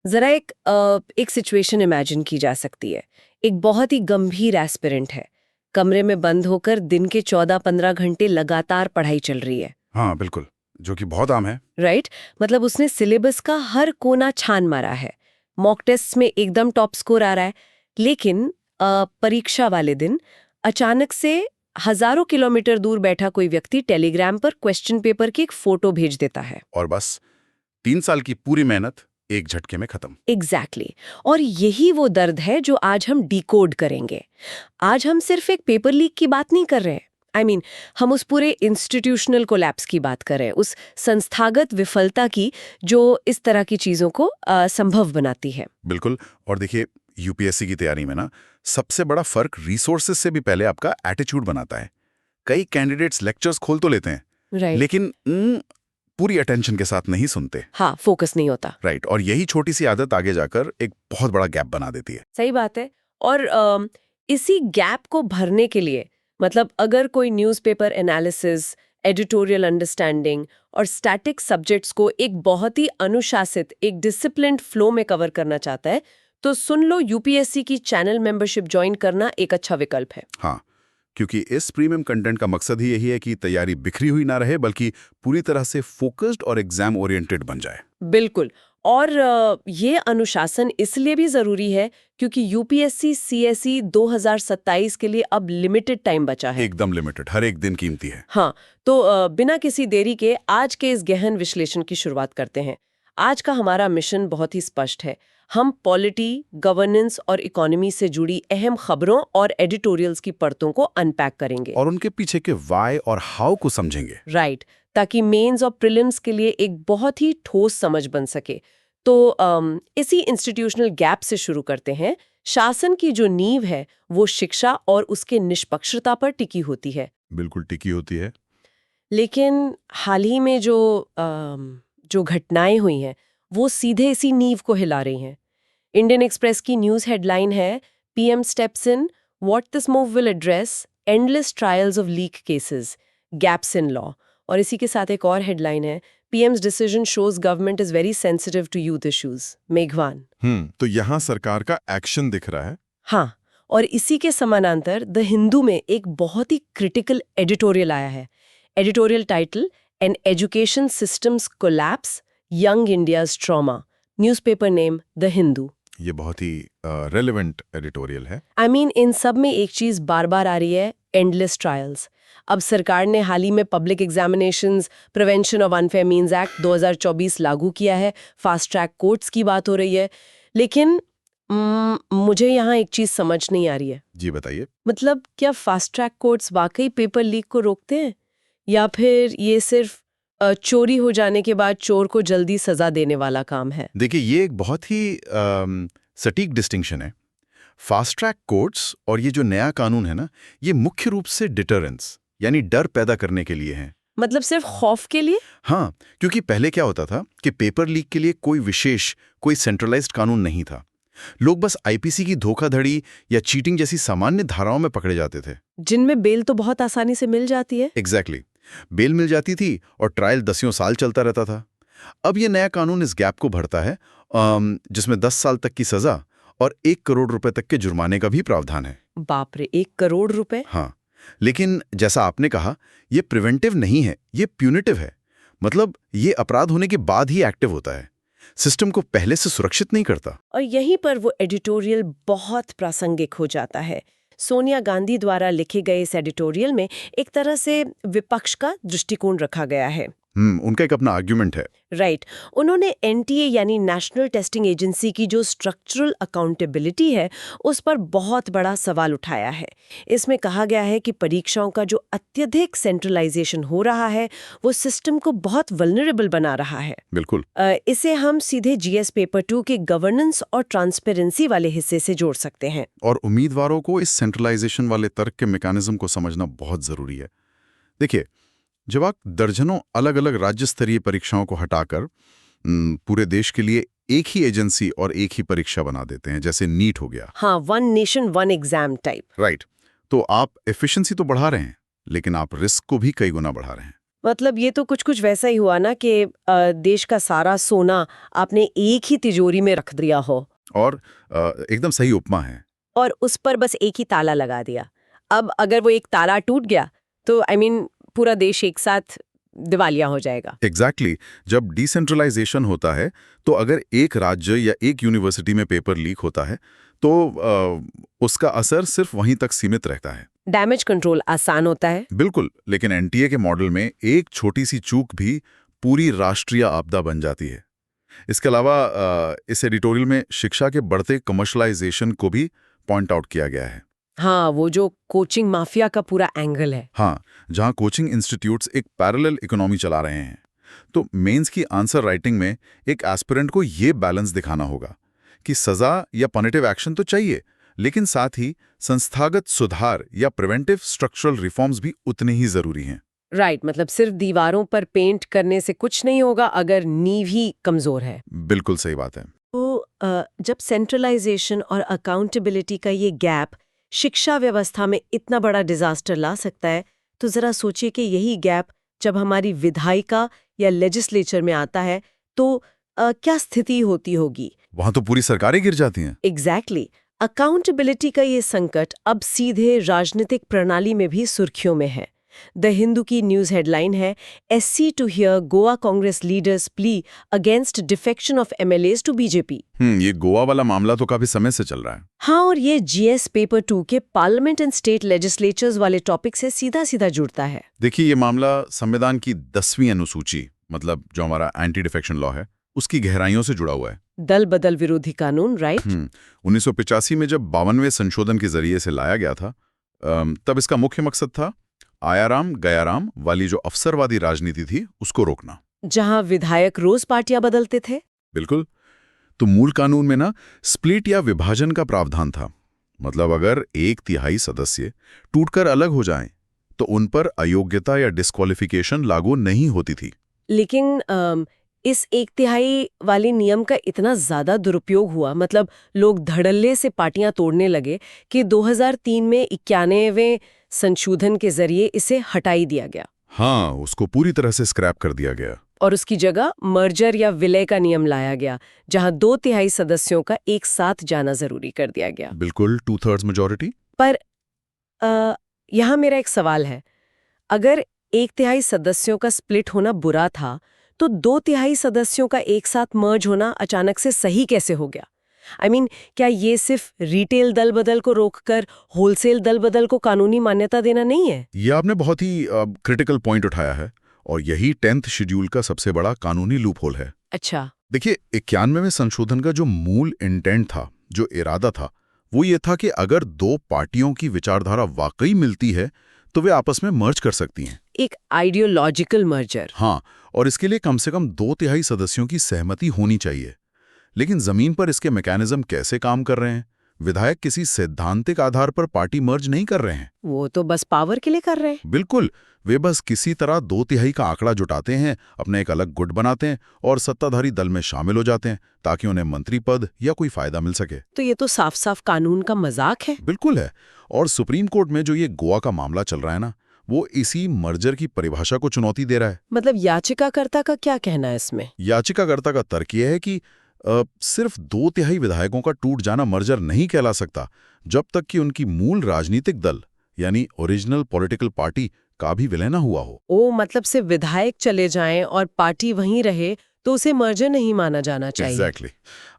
जरा एक situation imagine की जा सकती है। एक बहुत ही गंभीर एस्पिरेंट है, कमरे में बंद होकर दिन के 14-15 घंटे लगातार पढ़ाई चल रही है। हाँ बिल्कुल, जो कि बहुत आम है। राइट। मतलब उसने सिलेबस का हर कोना छान मारा है, मॉक टेस्ट में एकदम टॉप स्कोर आ रहा है, लेकिन परीक्षा वाले दिन अचानक से हजारों किलोमीटर दूर बैठा कोई व्यक्ति टेलीग्राम पर क्वेश्चन पेपर की एक फोटो भेज देता है। और बस 3 साल की पूरी मेहनत एक झटके में खत्म। एग्जैक्टली। और यही वो दर्द है जो आज हम डिकोड करेंगे। आज हम सिर्फ एक पेपर लीक की बात नहीं कर रहे हैं। हम उस पूरे इंस्टीट्यूशनल कोलैप्स की बात कर रहे हैं, उस संस्थागत विफलता की जो इस तरह की चीजों को संभव बनाती है। बिल्कुल। और देखिए, यूपीएससी की तैयारी में ना सबसे बड़ा फर्क रिसोर्सेज से भी पहले आपका एटीट्यूड बनाता है। कई कैंडिडेट्स लेक्चर्स खोल तो लेते हैं, राइट। लेकिन पूरी अटेंशन के साथ नहीं सुनते। हाँ, फोकस नहीं होता। राइट। और यही छोटी सी आदत आगे जाकर एक बहुत बड़ा गैप बना देती है। सही बात है। और इसी गैप को भरने के लिए, मतलब अगर कोई न्यूज़पेपर एनालिसिस, एडिटोरियल अंडरस्टैंडिंग और स्टैटिक सब्जेक्ट्स को एक बहुत ही अनुशासित, एक डिसिप्लिन्ड फ्लो में कवर करना चाहता है, तो सुन लो, यूपीएससी की चैनल मेंबरशिप ज्वाइन करना एक अच्छा विकल्प है। हाँ, क्योंकि इस प्रीमियम कंटेंट का मकसद ही यही है कि तैयारी बिखरी हुई ना रहे, बल्कि पूरी तरह से फोकस्ड और एग्जाम ओरिएंटेड बन जाए। बिल्कुल। और ये अनुशासन इसलिए भी जरूरी है क्योंकि यूपीएससी सीएसई 2027 के लिए अब लिमिटेड टाइम बचा है। एकदम लिमिटेड, हर एक दिन कीमती है। हाँ, तो बिना किसी देरी के आज के इस गहन विश्लेषण की शुरुआत करते हैं। आज का हमारा मिशन बहुत ही स्पष्ट है। हम पॉलिटी, गवर्नेंस और इकोनॉमी से जुड़ी अहम खबरों और एडिटोरियल्स की परतों को अनपैक करेंगे और उनके पीछे के व्हाई और हाउ को समझेंगे। राइट, ताकि मेंस और प्रीलिम्स के लिए एक बहुत ही ठोस समझ बन सके। तो इसी इंस्टीट्यूशनल गैप से शुरू करते हैं। शासन की जो नींव है वो शिक्षा और उसके निष्पक्षता पर टिकी होती है। बिल्कुल टिकी होती है। लेकिन हाल ही में जो घटनाएं हुई हैं वो सीधे इसी नींव को हिला रही हैं। इंडियन एक्सप्रेस की न्यूज़ हेडलाइन है, PM steps in, what this move will address, endless trials of leak cases, gaps in law. और इसी के साथ एक और हेडलाइन है, PM's decision shows government is very sensitive to youth issues, मेघवान। तो यहाँ सरकार का एक्शन दिख रहा है। हाँ, और इसी के समानांतर द हिंदू में एक बहुत ही क्रिटिकल एडिटोरियल आया है। Editorial title, an education system's collapse, young India's trauma. Newspaper name the Hindu. ये बहुत ही रेलेवेंट एडिटोरियल है। इन सब में एक चीज बार बार आ रही है, एंडलेस ट्रायल्स। अब सरकार ने हाल ही में public examinations prevention of unfair means act 2024 लागू किया है। फास्ट ट्रैक कोर्ट्स की बात हो रही है, लेकिन मुझे यहाँ एक चीज समझ नहीं आ रही है। जी बताइए। मतलब क्या फास्ट ट्रैक कोर्ट्स वाकई पेपर लीक को रोकते हैं, या फिर ये सिर्फ चोरी हो जाने के बाद चोर को जल्दी सजा देने वाला काम है? देखिए, ये एक बहुत ही सटीक डिस्टिंक्शन है। फास्ट ट्रैक कोर्ट्स और ये जो नया कानून है ना, ये मुख्य रूप से डिटरेंस यानी डर पैदा करने के लिए है। मतलब सिर्फ खौफ के लिए? हाँ, क्योंकि पहले क्या होता था कि पेपर लीक के लिए कोई सेंट्रलाइज्ड कानून नहीं था। लोग बस आईपीसी की धोखाधड़ी या चीटिंग जैसी सामान्य धाराओं में पकड़े जाते थे, जिनमें बेल तो बहुत आसानी से मिल जाती है। एग्जैक्टली। बेल मिल जाती थी और ट्रायल 10 साल चलता रहता था। अब ये नया कानून इस गैप को भरता है, जिसमें 10 साल तक की सजा और 1 करोड़ रुपए तक के जुर्माने का भी प्रावधान है। बाप रे, 1 करोड़ रुपए? हाँ, लेकिन जैसा आपने कहा, ये प्रिवेंटिव नहीं है, ये प्यूनिटिव है। मतलब ये अपराध होने के बाद ही एक्टिव होता है, सिस्टम को पहले से सुरक्षित नहीं करता। और यहीं पर वो एडिटोरियल बहुत प्रासंगिक हो जाता है। सोनिया गांधी द्वारा लिखे गए इस एडिटोरियल में एक तरह से विपक्ष का दृष्टिकोण रखा गया है। उनका एक अपना आर्ग्यूमेंट है। राइट। उन्होंने एनटीए यानी नेशनल टेस्टिंग एजेंसी की जो स्ट्रक्चरल अकाउंटेबिलिटी है उस पर बहुत बड़ा सवाल उठाया है। इसमें कहा गया है कि परीक्षाओं का जो अत्यधिक सेंट्रलाइजेशन हो रहा है वो सिस्टम को बहुत वल्नरेबल बना रहा है। बिल्कुल। इसे हम सीधे जीएस पेपर 2 के गवर्नेंस और ट्रांसपेरेंसी वाले हिस्से से जोड़ सकते हैं। और उम्मीदवारों को इस सेंट्रलाइजेशन वाले तर्क के मैकेनिज्म को समझना बहुत जरूरी है। देखिए, जब आप दर्जनों अलग अलग राज्य स्तरीय परीक्षाओं को हटाकर पूरे देश के लिए एक ही एजेंसी और एक ही परीक्षा बना देते हैं, जैसे नीट हो गया। हाँ, one nation one exam type. Right. तो आप एफिशिएंसी तो बढ़ा रहे हैं, लेकिन आप रिस्क को भी कई गुना बढ़ा रहे हैं। मतलब ये तो कुछ वैसा ही हुआ ना कि देश का सारा सोना आपने एक ही तिजोरी में रख दिया हो और एकदम सही उपमा है। और उस पर बस एक ही ताला लगा दिया। अब अगर वो एक ताला टूट गया तो पूरा देश एक साथ दिवालिया हो जाएगा। एग्जैक्टली जब डिसेंट्रलाइजेशन होता है तो अगर एक राज्य या एक यूनिवर्सिटी में पेपर लीक होता है तो उसका असर सिर्फ वहीं तक सीमित रहता है। डैमेज कंट्रोल आसान होता है। बिल्कुल, लेकिन एनटीए के मॉडल में एक छोटी सी चूक भी पूरी राष्ट्रीय आपदा बन जाती है। इसके अलावा इस एडिटोरियल में शिक्षा के बढ़ते कमर्शलाइजेशन को भी पॉइंट आउट किया गया है। हाँ, वो जो कोचिंग माफिया का पूरा एंगल है। हाँ, जहां कोचिंग इंस्टीट्यूट्स एक पैरेलल इकोनॉमी चला रहे हैं। तो मेंस की आंसर राइटिंग में एक एस्पिरेंट को ये बैलेंस दिखाना होगा कि सजा या पनिटिव एक्शन तो चाहिए, लेकिन साथ ही संस्थागत सुधार या प्रिवेंटिव स्ट्रक्चरल रिफॉर्म्स भी उतने ही जरूरी हैं। राइट, मतलब सिर्फ दीवारों पर पेंट करने से कुछ नहीं होगा अगर नींव ही कमजोर है। बिल्कुल सही बात है। तो जब सेंट्रलाइजेशन और अकाउंटेबिलिटी का ये गैप शिक्षा व्यवस्था में इतना बड़ा डिजास्टर ला सकता है, तो जरा सोचिए कि यही गैप जब हमारी विधायिका या लेजिस्लेचर में आता है तो क्या स्थिति होती होगी। वहां तो पूरी सरकारें गिर जाती हैं। एग्जैक्टली। अकाउंटेबिलिटी का ये संकट अब सीधे राजनीतिक प्रणाली में भी सुर्खियों में है। द हिंदू की न्यूज हेडलाइन है, SC to hear Goa Congress leaders plea against defection of MLAs to BJP. ये गोवा वाला मामला तो काफी समय से चल रहा है। हाँ, और ये GS पेपर 2 के पार्लियामेंट एंड स्टेट लेजिस्लेचर्स वाले टॉपिक से सीधा सीधा जुड़ता है। देखिए, ये मामला संविधान की 10वीं अनुसूची, मतलब जो हमारा एंटी डिफेक्शन लॉ है, उसकी गहराइयों से जुड़ा हुआ है। दल बदल विरोधी कानून, राइट? 1985 में जब 52वें संशोधन के जरिए से लाया गया था, तब इसका मुख्य मकसद था आयाराम गयाराम वाली जो अवसरवादी राजनीति थी उसको रोकना, जहां विधायक रोज पार्टियां बदलते थे। बिल्कुल। तो मूल कानून में ना स्प्लिट या विभाजन का प्रावधान था। मतलब अगर 1/3 सदस्य टूटकर अलग हो जाएं, तो उन पर अयोग्यता या डिस्क्वालिफिकेशन लागू नहीं होती थी। लेकिन इस 1/3 वाले नियम का इतना ज्यादा दुरुपयोग हुआ, मतलब लोग धड़ल्ले से पार्टियां तोड़ने लगे कि 2003 में 91वें संशोधन के जरिए इसे हटाई दिया गया। हाँ, उसको पूरी तरह से स्क्रैप कर दिया गया और उसकी जगह मर्जर या विलय का नियम लाया गया, जहां 2/3 सदस्यों का एक साथ जाना जरूरी कर दिया गया। बिल्कुल, 2/3 मेजॉरिटी। पर यहाँ मेरा एक सवाल है, अगर 1/3 सदस्यों का स्प्लिट होना बुरा था, तो 2/3 सदस्यों का एक साथ मर्ज होना अचानक से सही कैसे हो गया? क्या ये सिर्फ रिटेल दल बदल को रोककर होलसेल दल बदल को कानूनी मान्यता देना नहीं है? ये आपने बहुत ही क्रिटिकल पॉइंट उठाया है, और यही 10th शेड्यूल का सबसे बड़ा कानूनी लूपहोल है। अच्छा। देखिए, 91वें संशोधन का जो मूल इंटेंट था, जो इरादा था, वो ये था कि अगर दो पार्टियों की विचारधारा वाकई मिलती है तो वे आपस में मर्ज कर सकती हैं। एक आइडियोलॉजिकल मर्जर। हाँ, और इसके लिए कम से कम 2/3 सदस्यों की सहमति होनी चाहिए। लेकिन जमीन पर इसके मैकेनिज्म कैसे काम कर रहे हैं? विधायक किसी सैद्धांतिक आधार पर पार्टी मर्ज नहीं कर रहे हैं। वो तो बस पावर के लिए कर रहे हैं। बिल्कुल, वे बस किसी तरह 2/3 का आंकड़ा जुटाते हैं, अपने एक अलग गुट बनाते हैं और सत्ताधारी दल में शामिल हो जाते हैं ताकि उन्हें मंत्री पद या कोई फायदा मिल सके। तो ये तो साफ साफ कानून का मजाक है। बिल्कुल है। और सुप्रीम कोर्ट में जो ये गोवा का मामला चल रहा है ना, वो इसी मर्जर की परिभाषा को चुनौती दे रहा है। मतलब याचिकाकर्ता का क्या कहना है इसमें? याचिकाकर्ता का तर्क यह है कि सिर्फ 2/3 विधायकों का टूट जाना मर्जर नहीं कहला सकता, जब तक कि उनकी मूल राजनीतिक दल यानी ओरिजिनल पॉलिटिकल पार्टी का भी विलय न हुआ हो। ओ, मतलब से विधायक चले जाएं और पार्टी वहीं रहे तो उसे मर्जर नहीं माना जाना चाहिए। एग्जैक्टली।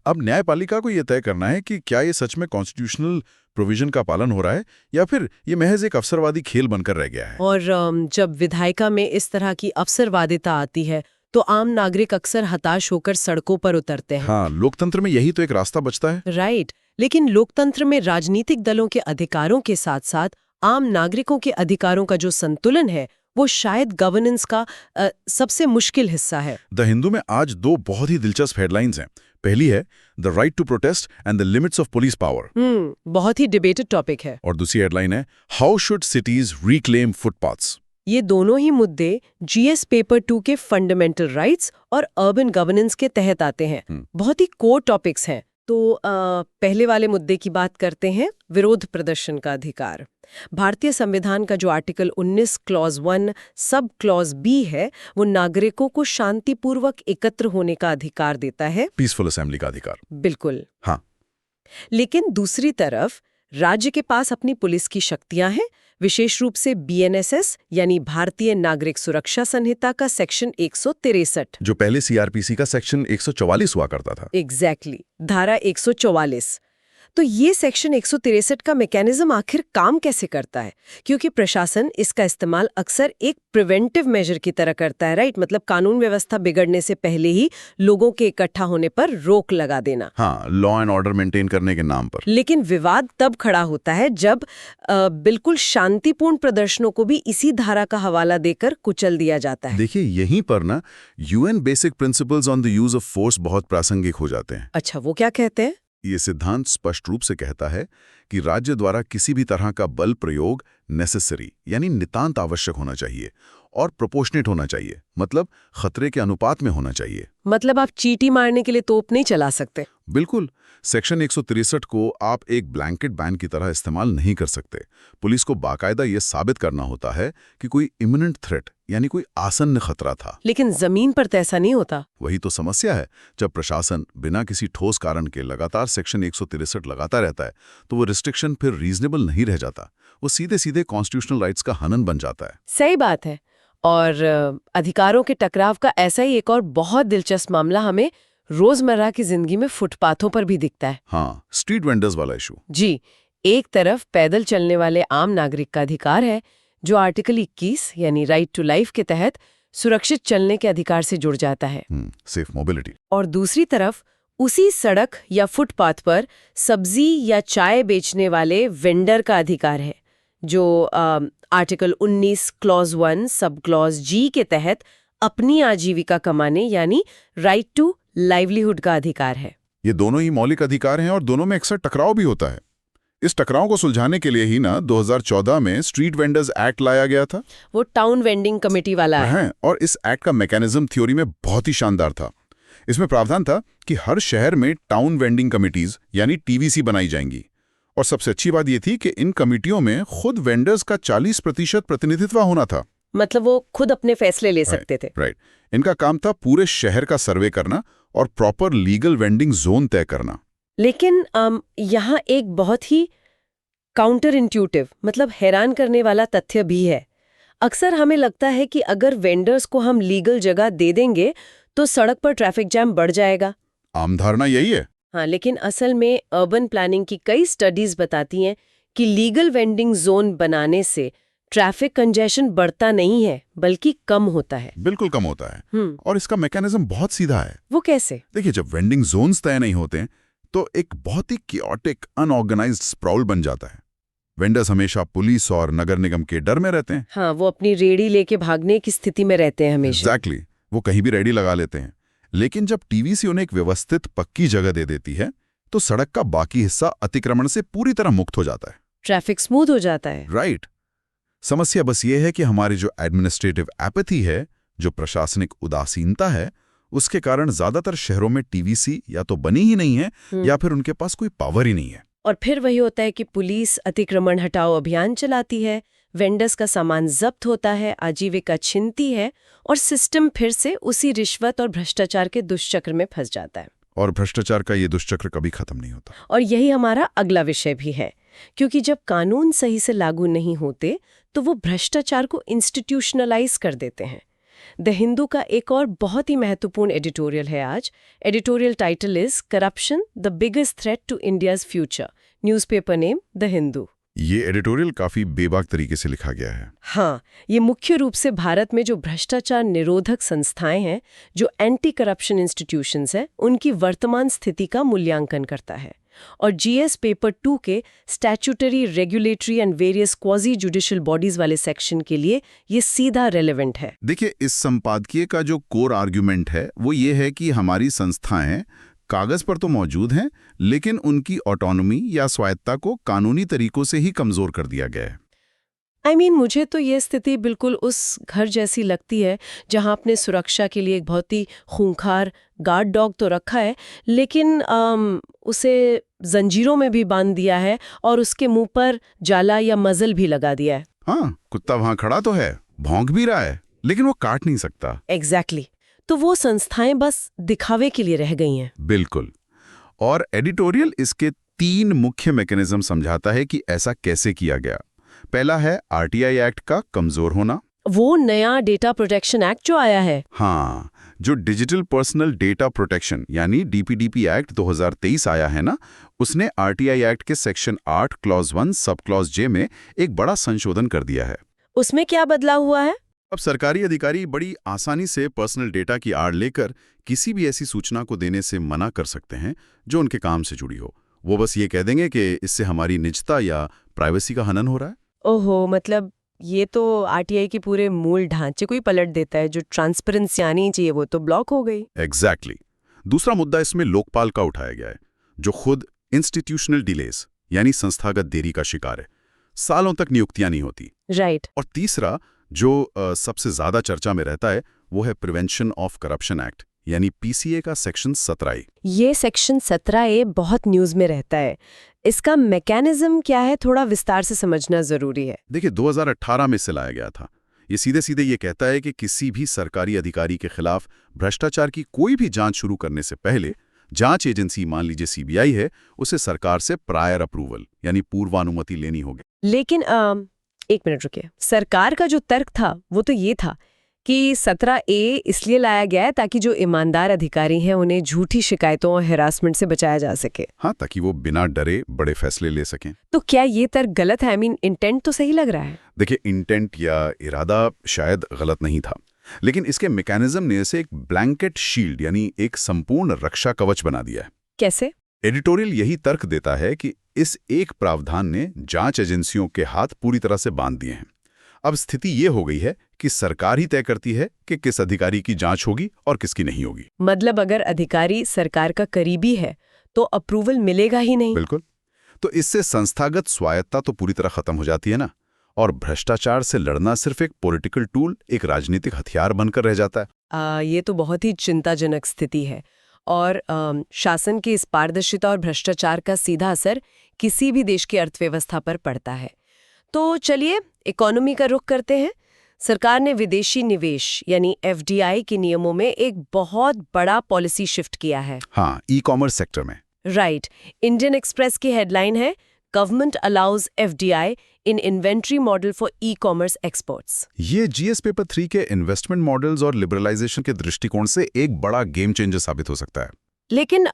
अब न्यायपालिका को यह तय करना है कि क्या ये सच में कॉन्स्टिट्यूशनल प्रोविजन का पालन हो रहा है या फिर ये महज एक अवसरवादी खेल बनकर रह गया है। और जब विधायिका में इस तरह की अवसरवादिता आती है तो आम नागरिक अक्सर हताश होकर सड़कों पर उतरते हैं। हाँ, लोकतंत्र में यही तो एक रास्ता बचता है। राइट। लेकिन लोकतंत्र में राजनीतिक दलों के अधिकारों के साथ साथ आम नागरिकों के अधिकारों का जो संतुलन है, वो शायद गवर्नेंस का सबसे मुश्किल हिस्सा है। द हिंदू में आज 2 बहुत ही दिलचस्प हेडलाइंस हैं। पहली है the right to protest and the limits of police power. बहुत ही डिबेटेड टॉपिक है। और दूसरी हेडलाइन है how should cities reclaim footpaths. ये दोनों ही मुद्दे GS पेपर 2 के फंडामेंटल राइट्स और अर्बन गवर्नेंस के तहत आते हैं। बहुत ही कोर टॉपिक्स हैं। तो पहले वाले मुद्दे की बात करते हैं, विरोध प्रदर्शन का अधिकार। भारतीय संविधान का जो article 19 clause 1 sub clause B है, वो नागरिकों को शांतिपूर्वक एकत्र होने का अधिकार देता है। पीसफुल असेंबली का अधिकार। बिल्कुल। हाँ। लेकिन दूसरी तरफ राज्य के पास अपनी पुलिस की शक्तियां हैं, विशेष रूप से बीएनएसएस यानी भारतीय नागरिक सुरक्षा संहिता का सेक्शन 163, जो पहले सीआरपीसी का सेक्शन 144 हुआ करता था। एग्जैक्टली, धारा 144। तो ये सेक्शन 163 का मैकेनिज्म आखिर काम कैसे करता है? क्योंकि प्रशासन इसका इस्तेमाल अक्सर एक प्रिवेंटिव मेजर की तरह करता है, राइट? मतलब कानून व्यवस्था बिगड़ने से पहले ही लोगों के इकट्ठा होने पर रोक लगा देना। हाँ, लॉ एंड ऑर्डर मेंटेन करने के नाम पर। लेकिन विवाद तब खड़ा होता है जब बिल्कुल शांतिपूर्ण प्रदर्शनों को भी इसी धारा का हवाला देकर कुचल दिया जाता है। देखिए, यहीं पर ना UN basic principles on the use of force बहुत प्रासंगिक हो जाते हैं। अच्छा, वो क्या कहते हैं? ये सिद्धांत स्पष्ट रूप से कहता है कि राज्य द्वारा किसी भी तरह का बल प्रयोग नेसेसरी यानी नितांत आवश्यक होना चाहिए और प्रोपोर्शनेट होना चाहिए, मतलब खतरे के अनुपात में होना चाहिए। मतलब आप चींटी मारने के लिए तोप नहीं चला सकते। बिल्कुल। सेक्शन 163 को आप एक ब्लैंकेट बैन की तरह इस्तेमाल नहीं कर सकते। पुलिस को बाकायदा ये साबित करना होता है कि कोई इमिनेंट थ्रेट यानी कोई आसन्न खतरा था। लेकिन जमीन पर तो ऐसा नहीं होता। वही तो समस्या है। जब प्रशासन बिना किसी ठोस कारण के लगातार सेक्शन 163 लगाता रहता है, तो वो रिस्ट्रिक्शन फिर रीजनेबल नहीं रह जाता, वो सीधे सीधे कॉन्स्टिट्यूशनल राइट्स का हनन बन जाता है। सही बात है। और अधिकारों के टकराव का ऐसा ही एक और बहुत दिलचस्प मामला हमें रोजमर्रा की जिंदगी में फुटपाथों पर भी दिखता है। हाँ, स्ट्रीट वेंडर्स वाला इशू। जी, एक तरफ पैदल चलने वाले आम नागरिक का अधिकार है, जो आर्टिकल 21 यानी राइट टू लाइफ के तहत सुरक्षित चलने के अधिकार से जुड़ जाता है। Safe mobility. और दूसरी तरफ उसी सड़क या फुटपाथ पर सब्जी या चाय बेचने वाले वेंडर का अधिकार है, जो आर्टिकल 19 क्लॉज 1 सब क्लॉज जी के तहत अपनी आजीविका कमाने यानी राइट टू लाइवलीहुड का अधिकार है। ये दोनों ही मौलिक अधिकार हैं और दोनों में अक्सर टकराव भी होता है। इस टकराव को सुलझाने के लिए ही ना 2014 में स्ट्रीट वेंडर्स एक्ट लाया गया था। वो टाउन वेंडिंग कमेटी वाला है। और इस एक्ट का मैकेनिज्म थ्योरी में बहुत ही शानदार था। इसमें प्रावधान था कि हर शहर में टाउन वेंडिंग कमिटीज यानी टीवीसी बनाई जाएंगी। और सबसे अच्छी बात यह थी कि इन कमिटियों में खुद वेंडर्स का 40% प्रतिनिधित्व होना था। मतलब वो खुद अपने फैसले ले सकते थे। राइट। इनका काम था पूरे शहर का सर्वे करना और प्रॉपर लीगल वेंडिंग जोन तय करना। लेकिन यहाँ एक बहुत ही काउंटर इंट्यूटिव, मतलब हैरान करने वाला तथ्य भी है। अक्सर हमें लगता है कि अगर वेंडर्स को हम लीगल जगह दे देंगे तो सड़क पर ट्रैफिक जैम बढ़ जाएगा। आम धारणा यही है। हाँ, लेकिन असल में अर्बन प्लानिंग की कई स्टडीज बताती हैं कि लीगल वेंडिंग जोन बनाने से ट्रैफिक कंजेशन बढ़ता नहीं है, बल्कि कम होता है। बिल्कुल कम होता है। और इसका मैकेनिज्म बहुत सीधा है। वो कैसे? देखिए, जब वेंडिंग जोन्स तय नहीं होते तो एक बहुत ही कियोटिक अनऑर्गेनाइज्ड स्प्राउल बन जाता है। वेंडर्स हमेशा पुलिस और नगर निगम के डर में रहते हैं। हाँ, वो अपनी रेडी लेके भागने की स्थिति में रहते हैं हमेशा। एग्जैक्टली। वो कहीं भी रेडी लगा लेते हैं। लेकिन जब टीवीसी उन्हें एक व्यवस्थित पक्की जगह दे देती है, तो सड़क का बाकी हिस्सा अतिक्रमण से पूरी तरह मुक्त हो जाता है। ट्रैफिक स्मूथ हो जाता है। राइट। समस्या बस ये है कि हमारी जो एडमिनिस्ट्रेटिव एपैथी है, जो प्रशासनिक उदासीनता है, उसके कारण ज्यादातर शहरों में टीवीसी या तो बनी ही नहीं है या फिर उनके पास कोई पावर ही नहीं है। और फिर वही होता है कि पुलिस अतिक्रमण हटाओ अभियान चलाती है, वेंडर्स का सामान जब्त होता है, आजीविका छिनती है और सिस्टम फिर से उसी रिश्वत और भ्रष्टाचार के दुष्चक्र में फंस जाता है। और भ्रष्टाचार का ये दुष्चक्र कभी खत्म नहीं होता। और यही हमारा अगला विषय भी है, क्योंकि जब कानून सही से लागू नहीं होते तो वो भ्रष्टाचार को इंस्टीट्यूशनलाइज कर देते हैं। द हिंदू का एक और बहुत ही महत्वपूर्ण एडिटोरियल है आज। Editorial title is corruption the biggest threat to India's future. Newspaper name the Hindu. ये एडिटोरियल काफी बेबाक तरीके से लिखा गया है। हाँ, ये मुख्य रूप से भारत में जो भ्रष्टाचार निरोधक संस्थाएं हैं, जो एंटी करप्शन इंस्टीट्यूशंस हैं, उनकी वर्तमान स्थिति का मूल्यांकन करता है। और जीएस पेपर 2 के statutory, regulatory and various quasi judicial bodies वाले सेक्शन के लिए ये सीधा रेलेवेंट है। देखिए, इस संपादकीय का जो कोर आर्ग्यूमेंट है वो ये है कि हमारी संस्थाएं कागज पर तो मौजूद हैं, लेकिन उनकी ऑटोनॉमी या स्वायत्ता को कानूनी तरीकों से ही कमजोर कर दिया गया है। मुझे तो ये स्थिति बिल्कुल उस घर जैसी लगती है जहां आपने सुरक्षा के लिए एक बहुत ही खूंखार गार्ड डॉग तो रखा है, लेकिन उसे जंजीरों में भी बांध दिया है और उसके मुंह पर जाला या मजल भी लगा दिया है। हाँ, कुत्ता वहां खड़ा तो है, भौंक भी रहा है, लेकिन वो काट नहीं सकता। एग्जैक्टली। तो वो संस्थाएं बस दिखावे के लिए रह गई हैं। बिल्कुल। और एडिटोरियल इसके 3 मुख्य मैकेनिज्म समझाता है कि ऐसा कैसे किया गया। पहला है आरटीआई एक्ट का कमजोर होना। वो नया डेटा प्रोटेक्शन एक्ट जो आया है। हाँ, जो डिजिटल पर्सनल डेटा प्रोटेक्शन यानी डीपीडीपी एक्ट 2023 आया है ना, उसने आरटीआई एक्ट के सेक्शन 8 क्लॉज 1 सब क्लॉज जे में एक बड़ा संशोधन कर दिया है। उसमें क्या बदलाव हुआ है? अब सरकारी अधिकारी बड़ी आसानी से पर्सनल डेटा की आड़ लेकर किसी भी ऐसी सूचना को देने से मना कर सकते हैं जो उनके काम से जुड़ी हो। वो बस ये कह देंगे कि इससे हमारी निजता या प्राइवेसी का हनन हो रहा है। ओहो, मतलब ये तो आरटीआई के पूरे मूल ढांचे को ही पलट देता है। जो ट्रांसपेरेंसी आनी चाहिए वो तो ब्लॉक हो गई। एग्जैक्टली। दूसरा मुद्दा इसमें लोकपाल का उठाया गया है, जो खुद इंस्टीट्यूशनल डिलेस यानी संस्थागत देरी का शिकार है। सालों तक नियुक्तियां नहीं होती। राइट। और तीसरा जो सबसे ज्यादा चर्चा में रहता है वो है प्रिवेंशन ऑफ करप्शन एक्ट यानी पीसीए का सेक्शन 17A। ये सेक्शन 17A बहुत न्यूज में रहता है। इसका मैकेनिज्म क्या है, थोड़ा विस्तार से समझना जरूरी है। देखिए, 2018 में इसे लाया गया था। ये सीधे सीधे ये कहता है कि किसी भी सरकारी अधिकारी के खिलाफ भ्रष्टाचार की कोई भी जांच शुरू करने से पहले जांच एजेंसी, मान लीजिए सीबीआई है, उसे सरकार से प्रायर अप्रूवल यानी पूर्वानुमति लेनी होगी। लेकिन एक मिनट रुकिए। सरकार का जो तर्क था वो तो ये था कि 17A इसलिए लाया गया है ताकि जो ईमानदार अधिकारी हैं उन्हें झूठी शिकायतों और हैरासमेंट से बचाया जा सके। हाँ, ताकि वो बिना डरे बड़े फैसले ले सकें। तो क्या ये तर्क गलत है? इंटेंट तो सही लग रहा है। देखिए, इंटेंट या इरादा शायद गलत नहीं था, लेकिन इसके मैकेनिज्म ने इसे एक ब्लैंकेट शील्ड यानी एक संपूर्ण रक्षा कवच बना दिया है। कैसे? एडिटोरियल यही तर्क देता है कि इस एक प्रावधान ने जांच एजेंसियों के हाथ पूरी तरह से बांध दिए हैं। अब स्थिति ये हो गई है कि सरकार ही तय करती है कि किस अधिकारी की जांच होगी और किसकी नहीं होगी। मतलब अगर अधिकारी सरकार का करीबी है तो अप्रूवल मिलेगा ही नहीं। बिल्कुल। तो इससे संस्थागत स्वायत्ता तो पूरी तरह खत्म हो जाती है ना, और भ्रष्टाचार से लड़ना सिर्फ एक पॉलिटिकल टूल, एक राजनीतिक हथियार बनकर रह जाता है। ये तो बहुत ही चिंताजनक स्थिति है। और शासन की इस पारदर्शिता और भ्रष्टाचार का सीधा असर किसी भी देश की अर्थव्यवस्था पर पड़ता है। तो चलिए इकोनॉमी का रुख करते हैं। सरकार ने विदेशी निवेश यानी एफडीआई के नियमों में एक बहुत बड़ा पॉलिसी शिफ्ट किया है। हाँ, ई-कॉमर्स सेक्टर में। राइट। इंडियन एक्सप्रेस की हेडलाइन है, government allows FDI in inventory model for e-commerce exports. ये जीएस पेपर 3 के इन्वेस्टमेंट मॉडल्स और लिबरलाइजेशन के दृष्टिकोण से एक बड़ा गेम चेंजर साबित हो सकता है। लेकिन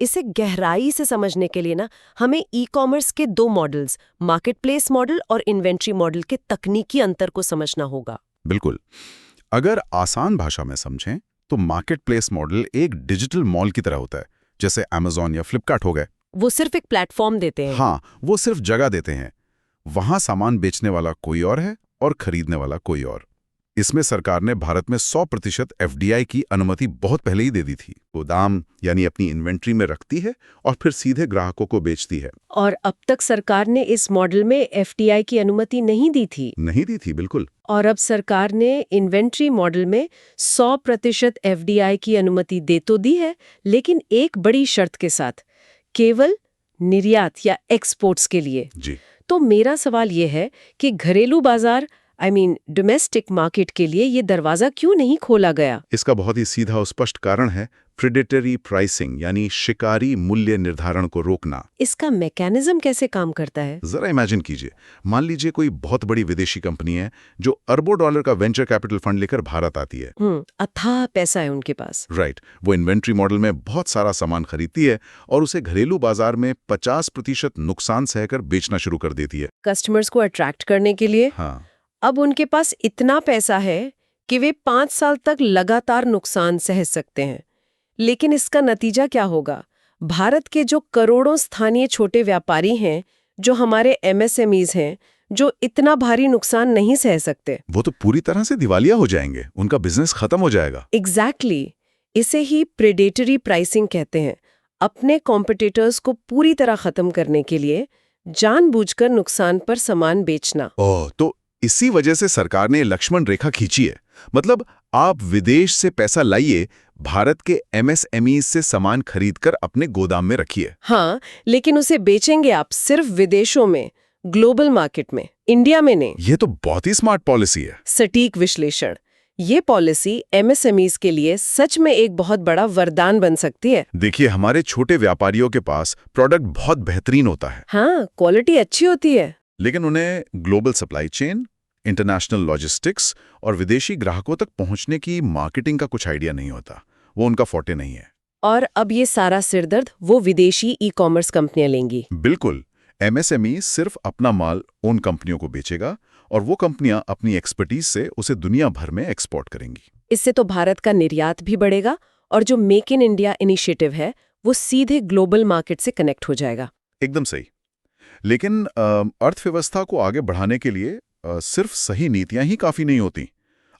इसे गहराई से समझने के लिए ना हमें ई कॉमर्स के 2 मॉडल्स, मार्केट प्लेस मॉडल और इन्वेंट्री मॉडल के तकनीकी अंतर को समझना होगा। बिल्कुल। अगर आसान भाषा में समझें तो मार्केट प्लेस मॉडल एक डिजिटल मॉल की तरह होता है, जैसे अमेजॉन या फ्लिपकार्ट हो गए। वो सिर्फ एक प्लेटफॉर्म देते हैं। हाँ, वो सिर्फ जगह देते हैं। वहां सामान बेचने वाला कोई और है और खरीदने वाला कोई और। इसमें सरकार ने भारत में 100% एफडीआई की अनुमति बहुत पहले ही दे दी थी। गोदाम यानी अपनी इन्वेंट्री में रखती है और फिर सीधे ग्राहकों को बेचती है। और अब तक सरकार ने इस मॉडल में एफडीआई की अनुमति नहीं दी थी। बिल्कुल। और अब सरकार ने इन्वेंट्री मॉडल में 100% एफडीआई की अनुमति दे तो दी है, लेकिन एक बड़ी शर्त के साथ, केवल निर्यात या एक्सपोर्ट्स के लिए। जी। तो मेरा सवाल ये है कि घरेलू बाजार डोमेस्टिक मार्केट के लिए ये दरवाजा क्यों नहीं खोला गया? इसका बहुत ही सीधा और स्पष्ट कारण है प्रेडेटरी प्राइसिंग यानी शिकारी मूल्य निर्धारण को रोकना। इसका मैकेनिज्म कैसे काम करता है? जरा इमेजिन कीजिए, मान लीजिए कोई बहुत बड़ी विदेशी कंपनी है जो अरबों डॉलर का वेंचर कैपिटल फंड लेकर भारत आती है। अथाह पैसा है उनके पास। राइट। वो इन्वेंट्री मॉडल में बहुत सारा सामान खरीदती है और उसे घरेलू बाजार में 50% नुकसान सहकर बेचना शुरू कर देती है, कस्टमर्स को अट्रैक्ट करने के लिए। हाँ। अब उनके पास इतना पैसा है कि वे 5 साल तक लगातार नुकसान सह सकते हैं। लेकिन इसका नतीजा क्या होगा? भारत के जो करोड़ों स्थानीय छोटे व्यापारी हैं, जो हमारे एमएसएमईज हैं, जो इतना भारी नुकसान नहीं सह सकते, वो तो पूरी तरह से दिवालिया हो जाएंगे, उनका बिजनेस खत्म हो जाएगा। एग्जैक्टली। इसे ही प्रेडेटरी प्राइसिंग कहते हैं। अपने कॉम्पिटिटर्स को पूरी तरह खत्म करने के लिए जानबूझकर नुकसान पर सामान बेचना। ओह, तो इसी वजह से सरकार ने लक्ष्मण रेखा खींची है। मतलब आप विदेश से पैसा लाइए, भारत के MSMEs से सामान खरीदकर अपने गोदाम में रखिए। हाँ, लेकिन उसे बेचेंगे आप सिर्फ विदेशों में, ग्लोबल मार्केट में, इंडिया में नहीं। ये तो बहुत ही स्मार्ट पॉलिसी है। सटीक विश्लेषण। ये पॉलिसी MSMEs के लिए सच में एक बहुत बड़ा वरदान बन सकती है। देखिए, हमारे छोटे व्यापारियों के पास प्रोडक्ट बहुत बेहतरीन होता है, हाँ, क्वालिटी अच्छी होती है, लेकिन उन्हें global supply chain, international logistics और विदेशी ग्राहकों तक पहुंचने की मार्केटिंग का कुछ आइडिया नहीं होता। वो उनका फोर्टे नहीं है। और अब ये सारा सिरदर्द वो विदेशी ई-कॉमर्स कंपनियां लेंगी। बिल्कुल। MSME सिर्फ अपना माल उन कंपनियों को बेचेगा और वो कंपनियां अपनी एक्सपर्टीज से उसे दुनिया भर में एक्सपोर्ट करेंगी। इससे तो भारत का निर्यात भी बढ़ेगा और जो मेक इन इंडिया इनिशिएटिव है वो सीधे ग्लोबल मार्केट से कनेक्ट हो जाएगा। एकदम सही। लेकिन अर्थव्यवस्था को आगे बढ़ाने के लिए सिर्फ सही नीतियां ही काफी नहीं होती।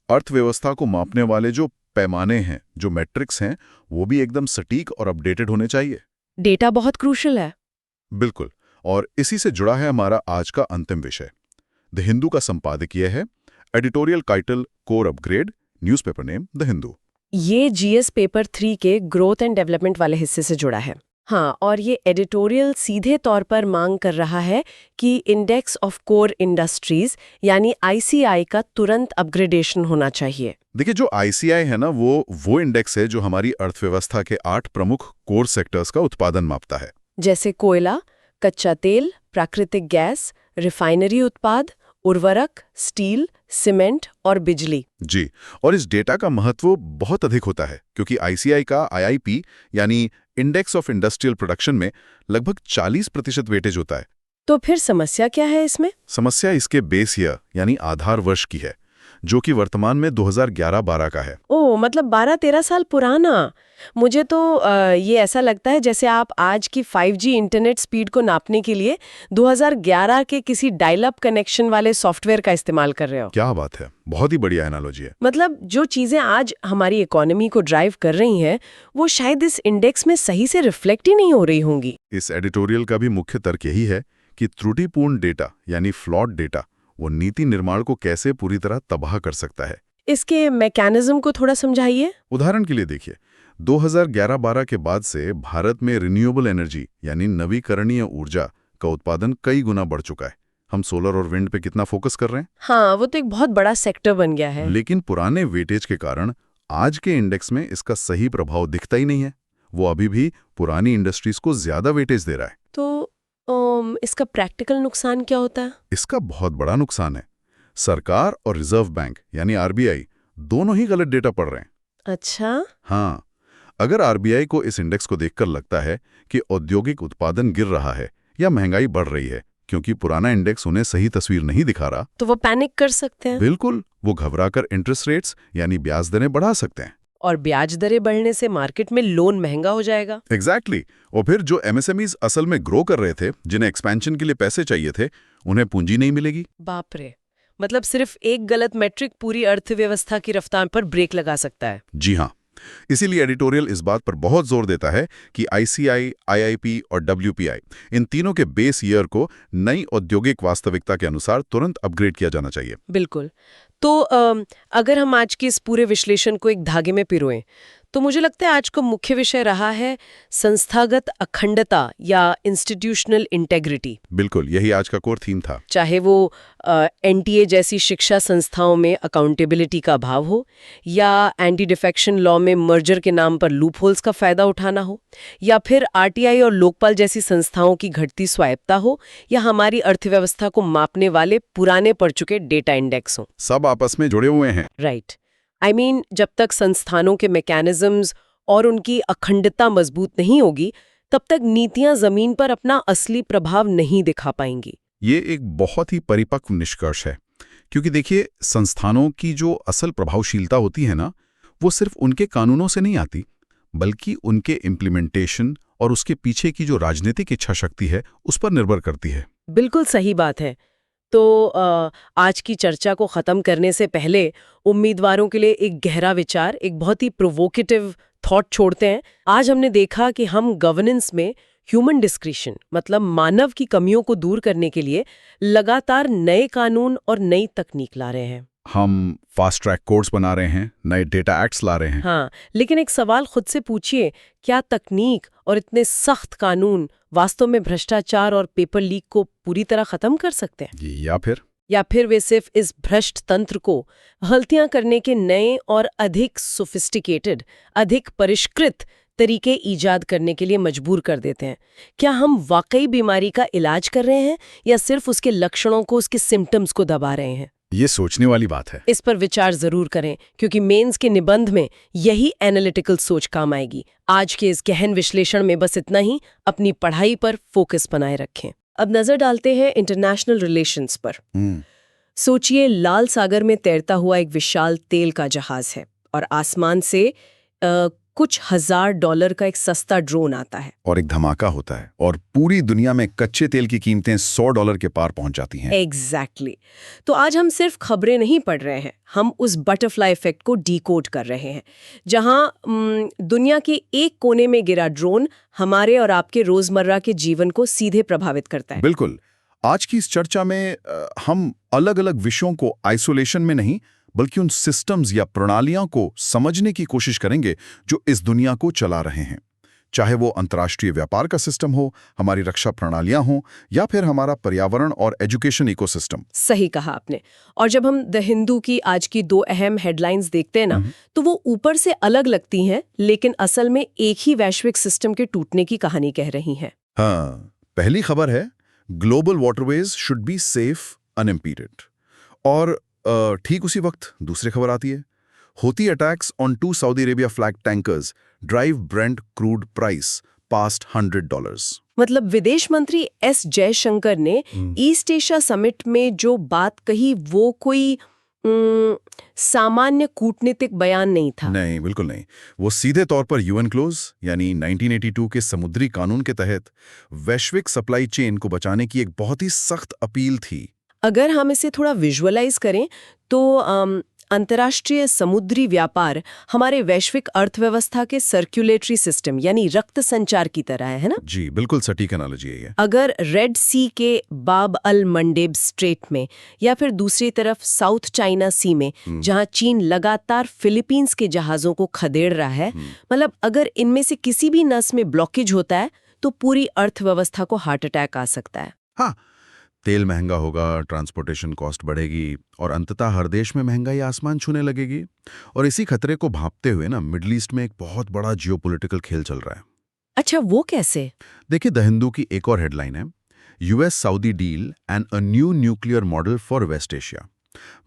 अर्थव्यवस्था को मापने वाले जो पैमाने हैं, जो मैट्रिक्स हैं, वो भी एकदम सटीक और अपडेटेड होने चाहिए। डेटा बहुत क्रूशल है। बिल्कुल। और इसी से जुड़ा है हमारा आज का अंतिम विषय। द हिंदू का संपादकीय है, editorial title core upgrade, newspaper name the Hindu. ये GS पेपर 3 के ग्रोथ एंड डेवलपमेंट वाले हिस्से से जुड़ा है। हाँ, और ये एडिटोरियल सीधे तौर पर मांग कर रहा है कि इंडेक्स ऑफ कोर इंडस्ट्रीज यानी ICI का तुरंत अपग्रेडेशन होना चाहिए। देखिए, जो ICI है ना, वो इंडेक्स है जो हमारी अर्थव्यवस्था के 8 प्रमुख कोर सेक्टर्स का उत्पादन मापता है। जैसे कोयला, कच्चा तेल, प्राकृतिक गैस, रिफाइनरी उत्पाद, उर्वरक, स्टील, सीमेंट और बिजली। जी, और इस डेटा का महत्व बहुत अधिक होता है क्योंकि ICI का IIP यानी इंडेक्स ऑफ इंडस्ट्रियल प्रोडक्शन में लगभग 40% वेटेज होता है। तो फिर समस्या क्या है इसमें? समस्या इसके बेस ईयर यानी आधार वर्ष की है, जो कि वर्तमान में 2011-12 का है। ओह, मतलब 12-13 साल पुराना। मुझे तो ये ऐसा लगता है जैसे आप आज की 5G इंटरनेट स्पीड को नापने के लिए 2011 के किसी डायल अप कनेक्शन वाले सॉफ्टवेयर का इस्तेमाल कर रहे हो। क्या बात है, बहुत ही बढ़िया एनालॉजी है। मतलब जो चीजें आज हमारी इकोनॉमी को ड्राइव कर रही हैं, वो शायद इस इंडेक्स में सही से रिफ्लेक्ट ही नहीं हो रही होंगी। इस एडिटोरियल का भी मुख्य तर्क यही है कि त्रुटिपूर्ण डेटा यानी फ्लॉड डेटा वो नीति निर्माण को कैसे पूरी तरह तबाह कर सकता है। इसके मैकेनिज्म को थोड़ा समझाइए। उदाहरण के लिए देखिए, 2011-12 के बाद से भारत में रिन्यूएबल एनर्जी यानी नवीकरणीय ऊर्जा का उत्पादन कई गुना बढ़ चुका है। हम सोलर और विंड पे कितना फोकस कर रहे हैं। हाँ, वो तो एक बहुत बड़ा सेक्टर बन गया है। लेकिन पुराने वेटेज के कारण आज के इंडेक्स में इसका सही प्रभाव दिखता ही नहीं है। वो अभी भी पुरानी इंडस्ट्रीज को ज्यादा वेटेज दे रहा है। तो इसका प्रैक्टिकल नुकसान क्या होता है? इसका बहुत बड़ा नुकसान है। सरकार और रिजर्व बैंक यानी RBI दोनों ही गलत डेटा पढ़ रहे हैं। अच्छा। हाँ, अगर RBI को इस इंडेक्स को देखकर लगता है कि औद्योगिक उत्पादन गिर रहा है या महंगाई बढ़ रही है क्योंकि पुराना इंडेक्स उन्हें सही तस्वीर नहीं दिखा रहा, तो वो पैनिक कर सकते हैं। बिल्कुल, वो घबराकर इंटरेस्ट रेट्स यानी ब्याज दरें बढ़ा सकते हैं। और ब्याज दरें बढ़ने से मार्केट में लोन महंगा हो जाएगा। एग्जैक्टली। और फिर जो MSMEs असल में ग्रो कर रहे थे, जिन्हें एक्सपेंशन के लिए पैसे चाहिए थे, उन्हें पूंजी नहीं मिलेगी। बाप रे, मतलब सिर्फ एक गलत मैट्रिक पूरी अर्थव्यवस्था की रफ्तार पर ब्रेक लगा सकता है। जी हाँ, इसीलिए एडिटोरियल इस बात पर बहुत जोर देता है कि ICI, IIP और WPI इन तीनों के बेस ईयर को नई औद्योगिक वास्तविकता के अनुसार तुरंत अपग्रेड किया जाना चाहिए। बिल्कुल। तो अगर हम आज के इस पूरे विश्लेषण को एक धागे में पिरोएं, तो मुझे लगता है आज का मुख्य विषय रहा है संस्थागत अखंडता या इंस्टीट्यूशनल इंटेग्रिटी। बिल्कुल, यही आज का कोर थीम था। चाहे वो NTA जैसी शिक्षा संस्थाओं में अकाउंटेबिलिटी का अभाव हो, या एंटी डिफेक्शन लॉ में मर्जर के नाम पर लूपहोल्स का फायदा उठाना हो, या फिर RTI और लोकपाल जैसी संस्थाओं की घटती स्वायत्ता हो, या हमारी अर्थव्यवस्था को मापने वाले पुराने पड़ चुके डेटा इंडेक्स हो। सब आपस में जुड़े हुए हैं। राइट। I mean, जब तक संस्थानों के मैकेनिज्म्स और उनकी अखंडता मजबूत नहीं होगी, तब तक नीतियां जमीन पर अपना असली प्रभाव नहीं दिखा पाएंगी। ये एक बहुत ही परिपक्व निष्कर्ष है, क्योंकि देखिए, संस्थानों की जो असल प्रभावशीलता होती है ना, वो सिर्फ उनके कानूनों से नहीं आती, बल्कि उनके इम्प्लीमेंटेशन और उसके पीछे की जो राजनीतिक इच्छा शक्ति है, उस पर निर्भर करती है। बिल्कुल सही बात है। तो आज की चर्चा को ख़त्म करने से पहले उम्मीदवारों के लिए एक गहरा विचार, एक बहुत ही प्रोवोकेटिव थॉट छोड़ते हैं। आज हमने देखा कि हम गवर्नेंस में ह्यूमन डिस्क्रिशन मतलब मानव की कमियों को दूर करने के लिए लगातार नए कानून और नई तकनीक ला रहे हैं। हम फास्ट ट्रैक कोर्ट्स बना रहे हैं, नए डेटा एक्ट्स ला रहे हैं। हाँ, लेकिन एक सवाल खुद से पूछिए, क्या तकनीक और इतने सख्त कानून वास्तव में भ्रष्टाचार और पेपर लीक को पूरी तरह खत्म कर सकते हैं? या फिर वे सिर्फ इस भ्रष्ट तंत्र को गलतियां करने के नए और अधिक सोफिस्टिकेटेड, अधिक परिष्कृत तरीके ईजाद करने के लिए मजबूर कर देते हैं? क्या हम वाकई बीमारी का इलाज कर रहे हैं या सिर्फ उसके लक्षणों को, उसके सिम्टम्स को दबा रहे हैं? ये सोचने वाली बात है। इस पर विचार जरूर करें, क्योंकि मेंस के निबंध में यही एनालिटिकल सोच काम आएगी। आज के इस गहन विश्लेषण में बस इतना ही। अपनी पढ़ाई पर फोकस बनाए रखें। अब नजर डालते हैं इंटरनेशनल रिलेशंस पर। सोचिए, लाल सागर में तैरता हुआ एक विशाल तेल का जहाज है और आसमान से कुछ $1000 का एक सस्ता ड्रोन आता है और एक धमाका होता है और पूरी दुनिया में कच्चे तेल की कीमतें $100 के पार पहुंच जाती हैं। एग्जैक्टली। तो आज हम सिर्फ खबरें नहीं पढ़ रहे हैं, हम उस बटरफ्लाई इफेक्ट को डीकोड कर रहे हैं, जहां दुनिया के एक कोने में गिरा ड्रोन हमारे और आपके रोजमर्रा के जीवन को सीधे प्रभावित करता है। बिल्कुल। आज की इस चर्चा में हम अलग अलग विषयों को आइसोलेशन में नहीं, बल्कि उन सिस्टम्स या प्रणालियों को समझने की कोशिश करेंगे जो इस दुनिया को चला रहे हैं। चाहे वो अंतर्राष्ट्रीय व्यापार का सिस्टम हो, हमारी रक्षा प्रणालियां हो, या फिर हमारा पर्यावरण और एजुकेशन इकोसिस्टम। सही कहा आपने। और जब हम द हिंदू की आज की 2 अहम हेडलाइंस देखते हैं ना, तो वो ऊपर से अलग लगती हैं, लेकिन असल में एक ही वैश्विक सिस्टम के टूटने की कहानी कह रही हैं। हाँ, पहली खबर है global waterways should be safe unimpeded. और ठीक उसी वक्त दूसरी खबर आती है, Houthi attacks on 2 Saudi Arabia flag tankers drive Brent crude price past $100। मतलब विदेश मंत्री एस जयशंकर ने ईस्ट एशिया समिट में जो बात कही वो कोई सामान्य कूटनीतिक बयान नहीं था। नहीं, बिल्कुल नहीं। वो सीधे तौर पर यूएन क्लोज यानी 1982 के समुद्री कानून के तहत वैश्विक सप्लाई चेन को बचाने की एक बहुत ही सख्त अपील थी। अगर हम इसे थोड़ा विजुअलाइज करें तो अंतर्राष्ट्रीय समुद्री व्यापार हमारे वैश्विक अर्थव्यवस्था के सर्कुलेटरी सिस्टम यानी रक्त संचार की तरह है ना? जी, बिल्कुल सटीक एनालॉजी है ये। अगर रेड सी के बाब अल मंडेब स्ट्रेट में या फिर दूसरी तरफ साउथ चाइना सी में जहां चीन लगातार फिलीपींस के जहाजों को खदेड़ रहा है, मतलब अगर इनमें से किसी भी नस में ब्लॉकेज होता है तो पूरी अर्थव्यवस्था को हार्ट अटैक आ सकता है। हाँ, तेल महंगा होगा, ट्रांसपोर्टेशन कॉस्ट बढ़ेगी और अंततः हर देश में महंगाई आसमान छूने लगेगी। और इसी खतरे को भांपते हुए ना मिडिल ईस्ट में एक बहुत बड़ा जियोपॉलिटिकल खेल चल रहा है। अच्छा, वो कैसे? देखिए, द हिंदू की एक और हेडलाइन है, US Saudi deal and a new nuclear model for West Asia.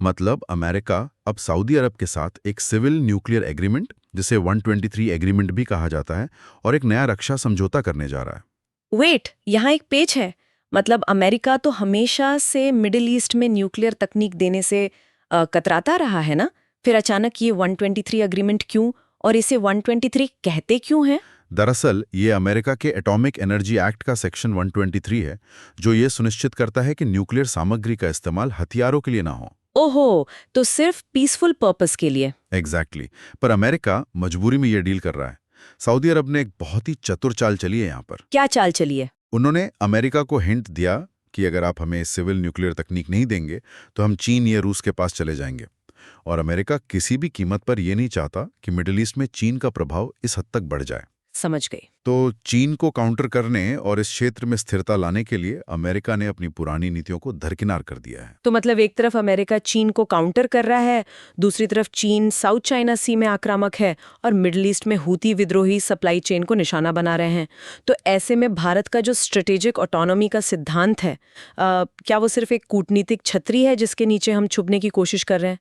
मतलब अमेरिका अब सऊदी अरब के साथ एक सिविल न्यूक्लियर एग्रीमेंट, जिसे 123 एग्रीमेंट भी कहा जाता है, और एक नया रक्षा समझौता करने जा रहा है। वेट, यहाँ एक पेच है। मतलब अमेरिका तो हमेशा से मिडिल ईस्ट में न्यूक्लियर तकनीक देने से कतराता रहा है ना, फिर अचानक ये 123 एग्रीमेंट क्यों, और इसे 123 कहते क्यों हैं? दरअसल ये अमेरिका के एटॉमिक एनर्जी एक्ट का सेक्शन 123 है, जो ये सुनिश्चित करता है कि न्यूक्लियर सामग्री का इस्तेमाल हथियारों के लिए ना हो। ओहो, तो सिर्फ पीसफुल पर्पस के लिए। एग्जैक्टली। पर अमेरिका मजबूरी में ये डील कर रहा है। सऊदी अरब ने एक बहुत ही चतुर चाल चली है यहाँ पर। क्या चाल चली है? उन्होंने अमेरिका को हिंट दिया कि अगर आप हमें सिविल न्यूक्लियर तकनीक नहीं देंगे तो हम चीन या रूस के पास चले जाएंगे। और अमेरिका किसी भी कीमत पर यह नहीं चाहता कि मिडिल ईस्ट में चीन का प्रभाव इस हद तक बढ़ जाए। समझ गई। तो चीन को काउंटर करने और इस क्षेत्र में स्थिरता लाने के लिए अमेरिका ने अपनी पुरानी नीतियों को दरकिनार कर दिया है। तो मतलब एक तरफ अमेरिका चीन को काउंटर कर रहा है, दूसरी तरफ चीन साउथ चाइना सी में आक्रामक है और मिडिल ईस्ट में हूती विद्रोही सप्लाई चेन को निशाना बना रहे हैं। तो ऐसे में भारत का जो स्ट्रेटेजिक ऑटोनॉमी का सिद्धांत है, क्या वो सिर्फ एक कूटनीतिक छतरी है जिसके नीचे हम छुपने की कोशिश कर रहे हैं?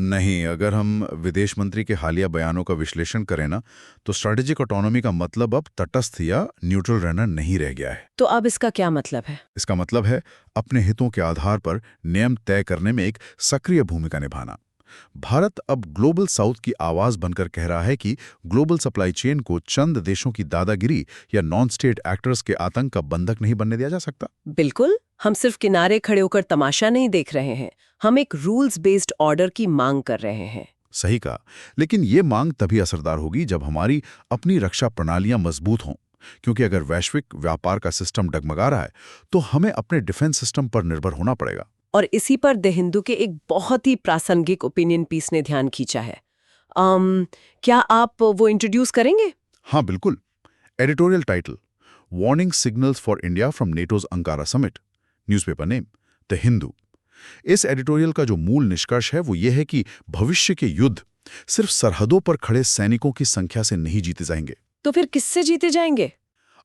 नहीं, अगर हम विदेश मंत्री के हालिया बयानों का विश्लेषण करें ना, तो स्ट्रेटेजिक ऑटोनॉमी का मतलब अब तटस्थ या न्यूट्रल रहना नहीं रह गया है। तो अब इसका क्या मतलब है? इसका मतलब है अपने हितों के आधार पर नियम तय करने में एक सक्रिय भूमिका निभाना। भारत अब ग्लोबल साउथ की आवाज बनकर कह रहा है कि ग्लोबल सप्लाई चेन को चंद देशों की दादागिरी या नॉन स्टेट एक्टर्स के आतंक का बंधक नहीं बनने दिया जा सकता। बिल्कुल, हम सिर्फ किनारे खड़े होकर तमाशा नहीं देख रहे हैं, हम एक रूल्स बेस्ड ऑर्डर की मांग कर रहे हैं। सही कहा, लेकिन ये मांग तभी असरदार होगी जब हमारी अपनी रक्षा प्रणालियां मजबूत हों, क्योंकि अगर वैश्विक व्यापार का सिस्टम डगमगा रहा है तो हमें अपने डिफेंस सिस्टम पर निर्भर होना पड़ेगा। और इसी पर द हिंदू के एक बहुत ही प्रासंगिक ओपिनियन पीस ने ध्यान खींचा है। क्या आप वो इंट्रोड्यूस करेंगे? हाँ बिल्कुल। Editorial title, warning signals for India from NATO's Ankara summit, newspaper name the Hindu. इस एडिटोरियल का जो मूल निष्कर्ष है वो ये है कि भविष्य के युद्ध सिर्फ सरहदों पर खड़े सैनिकों की संख्या से नहीं जीते जाएंगे। तो फिर किससे जीते जाएंगे?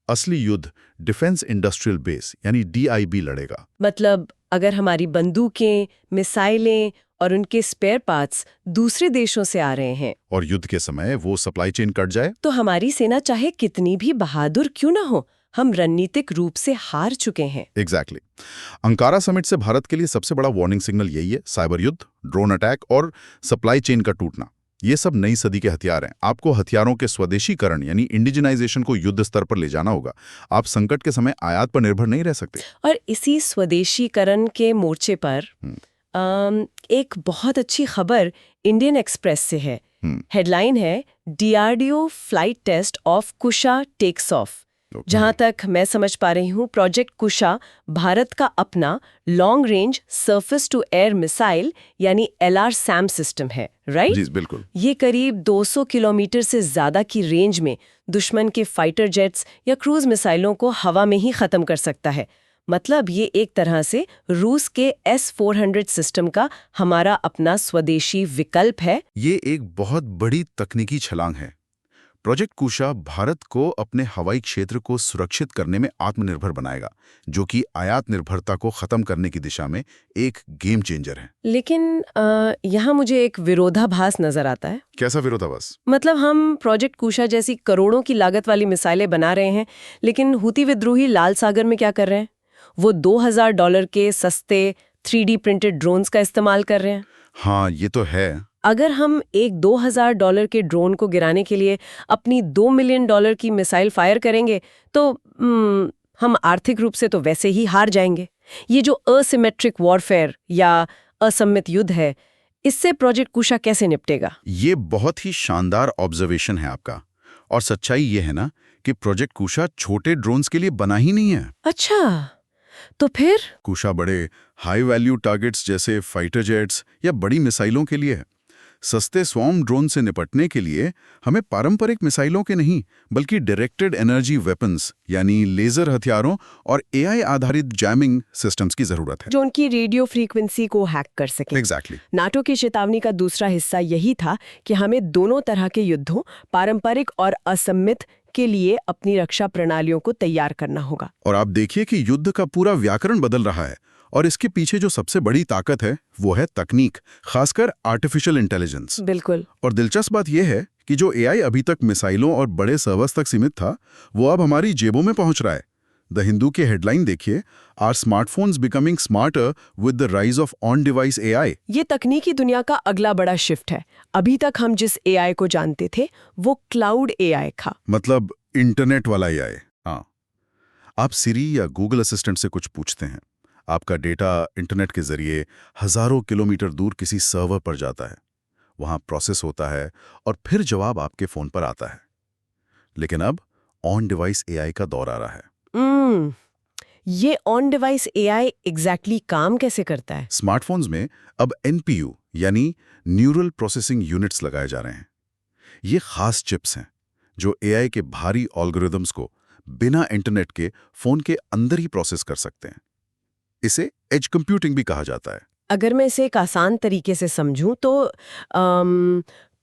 असली युद्ध डिफेंस इंडस्ट्रियल बेस यानी DIB लड़ेगा। मतलब अगर हमारी बंदूकें, मिसाइलें और उनके स्पेयर पार्ट्स दूसरे देशों से आ रहे हैं और युद्ध के समय वो सप्लाई चेन कट जाए तो हमारी सेना चाहे कितनी भी बहादुर क्यों ना हो, हम रणनीतिक रूप से हार चुके हैं। एग्जैक्टली। अंकारा समिट से भारत के लिए सबसे बड़ा वार्निंग सिग्नल यही है। साइबर युद्ध, ड्रोन अटैक और सप्लाई चेन का टूटना, ये सब नई सदी के हथियार हैं। आपको हथियारों के स्वदेशीकरण यानी इंडिजिनाइजेशन को युद्ध स्तर पर ले जाना होगा। आप संकट के समय आयात पर निर्भर नहीं रह सकते। और इसी स्वदेशीकरण के मोर्चे पर एक बहुत अच्छी खबर इंडियन एक्सप्रेस से है। हेडलाइन है DRDO flight test of Kusha takes off. जहां तक मैं समझ पा रही हूं, प्रोजेक्ट कुशा भारत का अपना long range surface to air missile यानी LRSAM सिस्टम है, राइट? जी बिल्कुल। ये करीब 200 किलोमीटर से ज्यादा की रेंज में दुश्मन के फाइटर जेट्स या क्रूज मिसाइलों को हवा में ही खत्म कर सकता है। मतलब ये एक तरह से रूस के S-400 सिस्टम का हमारा अपना स्वदेशी विकल्प है। ये एक बहुत बड़ी तकनीकी छलांग है। प्रोजेक्ट कुशा भारत को अपने हवाई क्षेत्र को सुरक्षित करने में आत्मनिर्भर बनाएगा, जो कि आयात निर्भरता को खत्म करने की दिशा में एक गेम चेंजर है। लेकिन यहाँ मुझे एक विरोधाभास नजर आता है। कैसा विरोधाभास? मतलब हम प्रोजेक्ट कुशा जैसी करोड़ों की लागत वाली मिसाइलें बना रहे हैं, लेकिन हुती विद्रोही लाल सागर में क्या कर रहे हैं? वो $2000 के सस्ते 3D प्रिंटेड ड्रोन्स का इस्तेमाल कर रहे हैं। हाँ ये तो है। अगर हम एक $2000 के ड्रोन को गिराने के लिए अपनी $2 मिलियन की मिसाइल फायर करेंगे तो हम आर्थिक रूप से तो वैसे ही हार जाएंगे। ये जो असिमेट्रिक वॉरफेयर या असम्मित युद्ध है, इससे प्रोजेक्ट कुशा कैसे निपटेगा? ये बहुत ही शानदार ऑब्जर्वेशन है आपका। और सच्चाई ये है ना कि प्रोजेक्ट कुशा छोटे ड्रोन्स के लिए बना ही नहीं है। अच्छा, तो फिर कुशा बड़े हाई वैल्यू टारगेट्स जैसे फाइटर जेट्स या बड़ी मिसाइलों के लिए है। सस्ते स्वॉर्म ड्रोन से निपटने के लिए हमें पारंपरिक मिसाइलों के नहीं बल्कि डायरेक्टेड एनर्जी वेपन्स यानी लेजर हथियारों और AI आधारित जैमिंग सिस्टम्स की जरूरत है, जो उनकी रेडियो फ्रीक्वेंसी को हैक कर सके। एग्जैक्टली। नाटो की चेतावनी का दूसरा हिस्सा यही था कि हमें दोनों तरह के युद्धों, पारंपरिक और असम्मित, के लिए अपनी रक्षा प्रणालियों को तैयार करना होगा। और आप देखिए कि युद्ध का पूरा व्याकरण बदल रहा है और इसके पीछे जो सबसे बड़ी ताकत है वो है तकनीक, खासकर आर्टिफिशियल इंटेलिजेंस। बिल्कुल। और दिलचस्प बात यह है कि जो AI अभी तक मिसाइलों और बड़े सर्वर्स तक सीमित था, वो अब हमारी जेबों में पहुंच रहा है। द हिंदू के हेडलाइन देखिए, are smartphones becoming smarter with the rise of on device AI। ये तकनीकी दुनिया का अगला बड़ा शिफ्ट है। अभी तक हम जिस AI को जानते थे वो क्लाउड AI था, मतलब इंटरनेट वाला AI। हाँ, आप सिरी या गूगल असिस्टेंट से कुछ पूछते हैं, आपका डेटा इंटरनेट के जरिए हजारों किलोमीटर दूर किसी सर्वर पर जाता है, वहां प्रोसेस होता है और फिर जवाब आपके फोन पर आता है। लेकिन अब ऑन डिवाइस AI का दौर आ रहा है। ये ऑन डिवाइस AI एग्जैक्टली काम कैसे करता है? स्मार्टफोन्स में अब NPU यानी न्यूरल प्रोसेसिंग यूनिट्स लगाए जा रहे हैं। ये खास चिप्स हैं जो AI के भारी एल्गोरिदम्स को बिना इंटरनेट के फोन के अंदर ही प्रोसेस कर सकते हैं। इसे एज कंप्यूटिंग भी कहा जाता है। अगर मैं इसे एक आसान तरीके से समझूं तो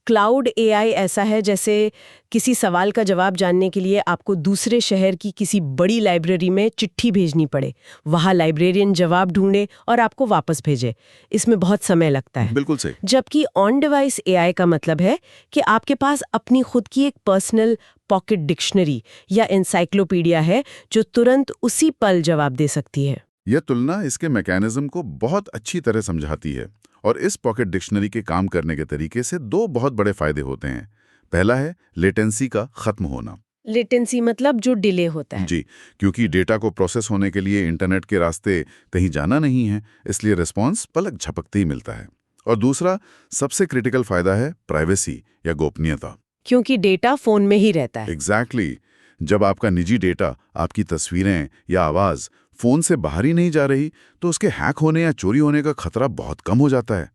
क्लाउड AI ऐसा है जैसे किसी सवाल का जवाब जानने के लिए आपको दूसरे शहर की किसी बड़ी लाइब्रेरी में चिट्ठी भेजनी पड़े, वहां लाइब्रेरियन जवाब ढूंढे और आपको वापस भेजे। इसमें बहुत समय लगता है। बिल्कुल सही। जबकि ऑन डिवाइस AI का मतलब है कि आपके पास अपनी खुद की एक पर्सनल पॉकेट डिक्शनरी या एनसाइक्लोपीडिया है जो तुरंत उसी पल जवाब दे सकती है। यह तुलना इसके मैकेनिज्म को बहुत अच्छी तरह समझाती है। और इस पॉकेट डिक्शनरी के काम करने के तरीके से दो बहुत बड़े फायदे होते हैं। पहला है लेटेंसी का खत्म होना। लेटेंसी मतलब जो डिले होता है। जी, क्योंकि डेटा को प्रोसेस होने के लिए इंटरनेट के रास्ते कहीं जाना नहीं है, इसलिए रिस्पॉन्स पलक झपकते ही मिलता है। और दूसरा सबसे क्रिटिकल फायदा है प्राइवेसी या गोपनीयता, क्योंकि डेटा फोन में ही रहता है। एग्जैक्टली। जब आपका निजी डेटा, आपकी तस्वीरें या आवाज़ फ़ोन से बाहर ही नहीं जा रही, तो उसके हैक होने या चोरी होने का खतरा बहुत कम हो जाता है।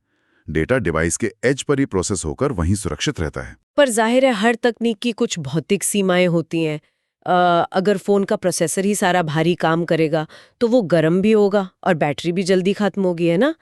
डेटा डिवाइस के एज पर ही प्रोसेस होकर वहीं सुरक्षित रहता है। पर जाहिर है हर तकनीक की कुछ भौतिक सीमाएं होती हैं। अगर फ़ोन का प्रोसेसर ही सारा भारी काम करेगा तो वो गर्म भी होगा और बैटरी भी जल्दी खत्म होगी, है ना?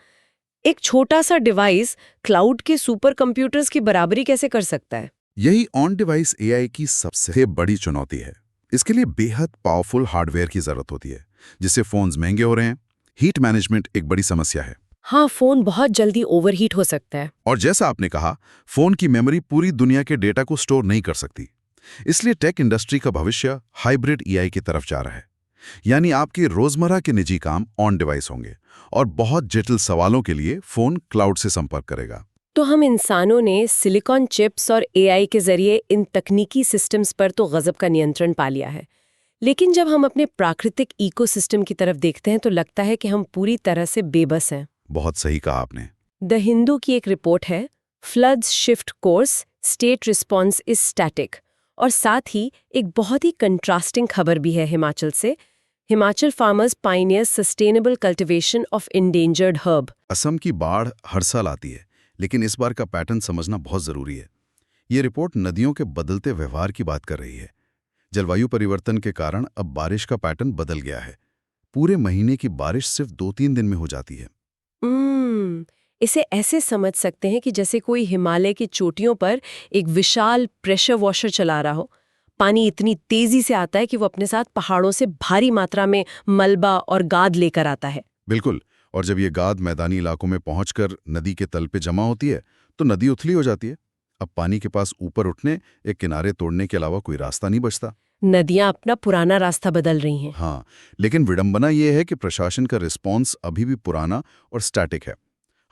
एक छोटा सा डिवाइस क्लाउड के सुपर कंप्यूटर्स की बराबरी कैसे कर सकता है? यही ऑन डिवाइस एआई की सबसे बड़ी चुनौती है। इसके लिए बेहद पावरफुल हार्डवेयर की जरूरत होती है, जिससे फोन्स महंगे हो रहे हैं। हीट मैनेजमेंट एक बड़ी समस्या है। हाँ, फ़ोन बहुत जल्दी ओवरहीट हो सकता है। और जैसा आपने कहा, फोन की मेमोरी पूरी दुनिया के डेटा को स्टोर नहीं कर सकती। इसलिए टेक इंडस्ट्री का भविष्य हाइब्रिड एआई की तरफ जा रहा है। यानी आपके रोजमर्रा के निजी काम ऑन डिवाइस होंगे और बहुत जटिल सवालों के लिए फोन क्लाउड से संपर्क करेगा। तो हम इंसानों ने सिलिकॉन चिप्स और एआई के जरिए इन तकनीकी सिस्टम्स पर तो गजब का नियंत्रण पा लिया है। लेकिन जब हम अपने प्राकृतिक इकोसिस्टम की तरफ देखते हैं तो लगता है कि हम पूरी तरह से बेबस हैं। बहुत सही कहा आपने। द हिंदू की एक रिपोर्ट है, floods shift course, state response is static. और साथ ही एक बहुत ही कंट्रास्टिंग खबर भी है हिमाचल से। Himachal farmers Pioneers sustainable cultivation of endangered herb. Assam की बाढ़ हर साल आती है, लेकिन इस बार का पैटर्न समझना बहुत जरूरी है। ये रिपोर्ट नदियों के बदलते व्यवहार की बात कर रही है। जलवायु परिवर्तन के कारण अब बारिश का पैटर्न बदल गया है। पूरे महीने की बारिश सिर्फ 2-3 दिन में हो जाती है। इसे ऐसे समझ सकते हैं कि जैसे कोई हिमालय की चोटियों पर एक विशाल प्रेशर वॉशर चला रहा हो। पानी इतनी तेजी से आता है कि वो अपने साथ पहाड़ों से भारी मात्रा में मलबा और गाद लेकर आता है। बिल्कुल। और जब ये गाद मैदानी इलाकों में पहुंचकर नदी के तल पे जमा होती है तो नदी उथली हो जाती है। अब पानी के पास ऊपर उठने या किनारे तोड़ने के अलावा कोई रास्ता नहीं बचता। नदियां अपना पुराना रास्ता बदल रही हैं। हाँ, लेकिन विडंबना ये है कि प्रशासन का रिस्पॉन्स अभी भी पुराना और स्टैटिक है।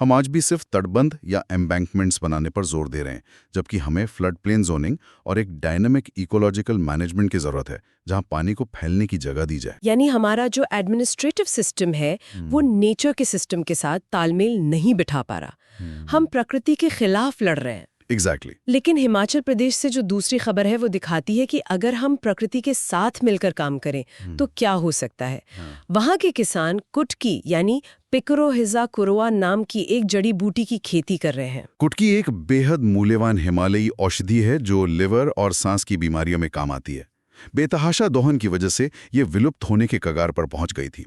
हम आज भी सिर्फ तटबंध या एम्बैंकमेंट्स बनाने पर जोर दे रहे हैं, जबकि हमें फ्लड प्लेन जोनिंग और एक डायनामिक इकोलॉजिकल मैनेजमेंट की जरूरत है, जहां पानी को फैलने की जगह दी जाए। यानी हमारा जो एडमिनिस्ट्रेटिव सिस्टम है वो नेचर के सिस्टम के साथ तालमेल नहीं बिठा पा रहा। हम प्रकृति के खिलाफ लड़ रहे हैं। एग्जैक्टली। लेकिन हिमाचल प्रदेश से जो दूसरी खबर है वो दिखाती है कि अगर हम प्रकृति के साथ मिलकर काम करें तो क्या हो सकता है। वहां के किसान कुटकी यानी पिकरोहिजा कुरोआ नाम की एक जड़ी बूटी की खेती कर रहे हैं। कुटकी एक बेहद मूल्यवान हिमालयी औषधि है जो लिवर और सांस की बीमारियों में काम आती है। बेतहाशा दोहन की वजह से ये विलुप्त होने के कगार पर पहुंच गई थी,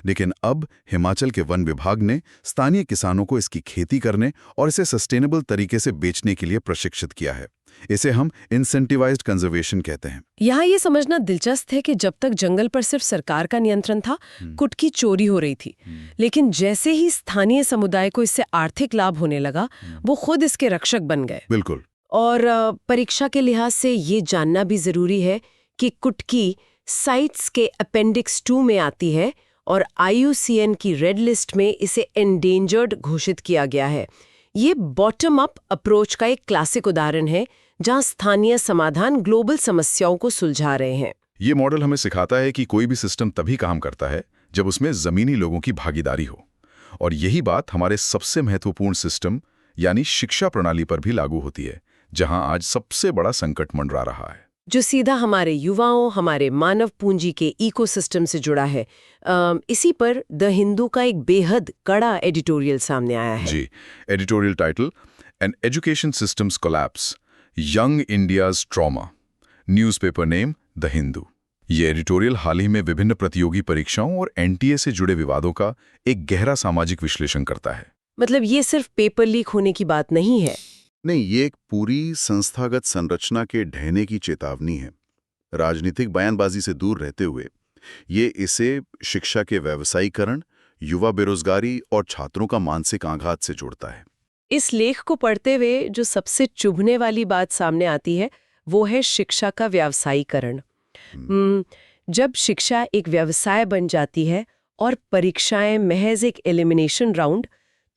लेकिन अब हिमाचल के वन विभाग ने स्थानीय किसानों को इसकी खेती करने और इसे सस्टेनेबल तरीके से बेचने के लिए प्रशिक्षित किया है। इसे हम इंसेंटिवाइज्ड कंजर्वेशन कहते हैं। यहाँ ये समझना दिलचस्प है कि जब तक जंगल पर सिर्फ सरकार का नियंत्रण था, कुटकी चोरी हो रही थी। लेकिन जैसे ही स्थानीय समुदाय को इससे आर्थिक लाभ होने लगा, वो खुद इसके रक्षक बन गए। बिल्कुल। और परीक्षा के लिहाज से ये जानना भी जरूरी है कि कुटकी साइट्स के अपेंडिक्स 2 में आती है और IUCN की रेड लिस्ट में इसे एंडेंजर्ड घोषित किया गया है। ये बॉटम अप अप्रोच का एक क्लासिक उदाहरण है जहां स्थानीय समाधान ग्लोबल समस्याओं को सुलझा रहे हैं। ये मॉडल हमें सिखाता है कि कोई भी सिस्टम तभी काम करता है जब उसमें जमीनी लोगों की भागीदारी हो। और यही बात हमारे सबसे महत्वपूर्ण सिस्टम यानी शिक्षा प्रणाली पर भी लागू होती है, जहां आज सबसे बड़ा संकट मंडरा रहा है, जो सीधा हमारे युवाओं, हमारे मानव पूंजी के इकोसिस्टम से जुड़ा है। इसी पर द हिंदू का एक बेहद कड़ा एडिटोरियल सामने आया है। जी, editorial title an education system's collapse, young India's trauma, newspaper name the Hindu. ये एडिटोरियल हाल ही में विभिन्न प्रतियोगी परीक्षाओं और NTA से जुड़े विवादों का एक गहरा सामाजिक विश्लेषण करता है। मतलब ये सिर्फ पेपर लीक होने की बात नहीं है। नहीं, ये एक पूरी संस्थागत संरचना के ढहने की चेतावनी है। राजनीतिक बयानबाजी से दूर रहते हुए ये इसे शिक्षा के व्यावसायीकरण, युवा बेरोजगारी और छात्रों का मानसिक आघात से जोड़ता है। इस लेख को पढ़ते हुए जो सबसे चुभने वाली बात सामने आती है वो है शिक्षा का व्यावसायीकरण। जब शिक्षा एक व्यवसाय बन जाती है और परीक्षाएं महज एक एलिमिनेशन राउंड,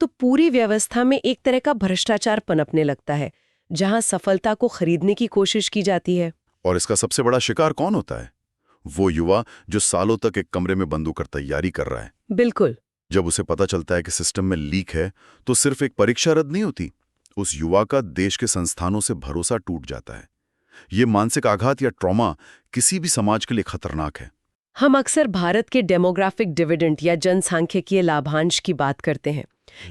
तो पूरी व्यवस्था में एक तरह का भ्रष्टाचार पनपने लगता है, जहां सफलता को खरीदने की कोशिश की जाती है। और इसका सबसे बड़ा शिकार कौन होता है? वो युवा जो सालों तक एक कमरे में बंद होकर तैयारी कर रहा है। बिल्कुल। जब उसे पता चलता है कि सिस्टम में लीक है, तो सिर्फ एक परीक्षा रद्द नहीं होती, उस युवा का देश के संस्थानों से भरोसा टूट जाता है। ये मानसिक आघात या ट्रॉमा किसी भी समाज के लिए खतरनाक है। हम अक्सर भारत के डेमोग्राफिक डिविडेंड या जनसांख्यिकीय लाभांश की बात करते हैं।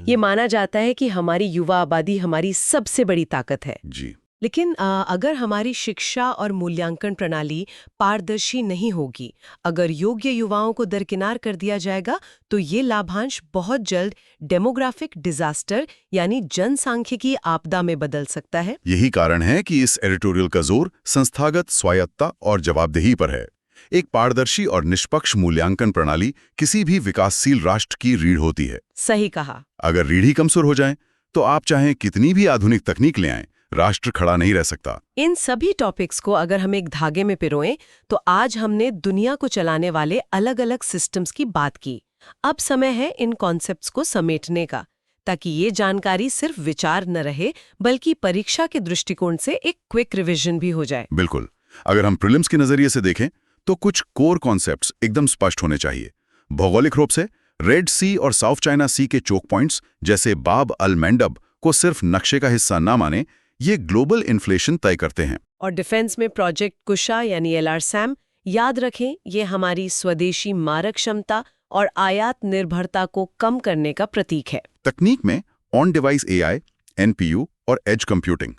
ये माना जाता है कि हमारी युवा आबादी हमारी सबसे बड़ी ताकत है। जी। लेकिन अगर हमारी शिक्षा और मूल्यांकन प्रणाली पारदर्शी नहीं होगी, अगर योग्य युवाओं को दरकिनार कर दिया जाएगा, तो ये लाभांश बहुत जल्द डेमोग्राफिक डिजास्टर यानी जनसांख्यिकी आपदा में बदल सकता है। यही कारण है कि इस एडिटोरियल का जोर संस्थागत स्वायत्तता और जवाबदेही पर है। एक पारदर्शी और निष्पक्ष मूल्यांकन प्रणाली किसी भी विकासशील राष्ट्र की रीढ़ होती है। सही कहा। अगर रीढ़ ही कमजोर हो जाए तो आप चाहें कितनी भी आधुनिक तकनीक ले आएं, राष्ट्र खड़ा नहीं रह सकता। इन सभी टॉपिक्स को अगर हम एक धागे में पिरोएं, तो आज हमने दुनिया को चलाने वाले अलग-अलग सिस्टम्स की बात की। अब समय है इन कॉन्सेप्ट्स को समेटने का, ताकि ये जानकारी सिर्फ विचार न रहे, बल्कि परीक्षा के दृष्टिकोण से एक क्विक रिवीजन भी हो जाए। बिल्कुल। अगर हम प्रीलिम्स के नजरिए से देखें तो कुछ कोर कॉन्सेप्ट्स एकदम स्पष्ट होने चाहिए। भौगोलिक रूप से रेड सी और साउथ चाइना सी के चोक पॉइंट्स जैसे बाब अल मंडब को सिर्फ नक्शे का हिस्सा ना माने, ये ग्लोबल इन्फ्लेशन तय करते हैं। और डिफेंस में प्रोजेक्ट कुशा यानी LRSAM, याद रखें, ये हमारी स्वदेशी मारक क्षमता और आयात निर्भरता को कम करने का प्रतीक है। तकनीक में ऑन डिवाइस AI, NPU और एज कंप्यूटिंग,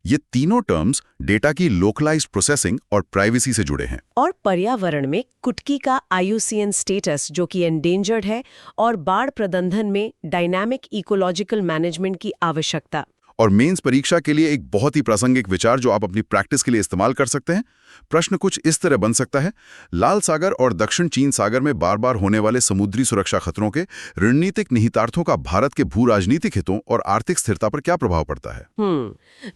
ये तीनों टर्म्स डेटा की लोकलाइज्ड प्रोसेसिंग और प्राइवेसी से जुड़े हैं। और पर्यावरण में कुटकी का IUCN स्टेटस जो कि एंडेंजर्ड है, और बाढ़ प्रबंधन में डायनामिक इकोलॉजिकल मैनेजमेंट की आवश्यकता। और मेंस परीक्षा के लिए एक बहुत ही प्रासंगिक विचार जो आप अपनी प्रैक्टिस के लिए इस्तेमाल कर सकते हैं। प्रश्न कुछ इस तरह बन सकता है: लाल सागर और दक्षिण चीन सागर में बार बार होने वाले समुद्री सुरक्षा खतरों के रणनीतिक निहितार्थों का भारत के भू राजनीतिक हितों और आर्थिक स्थिरता पर क्या प्रभाव पड़ता है?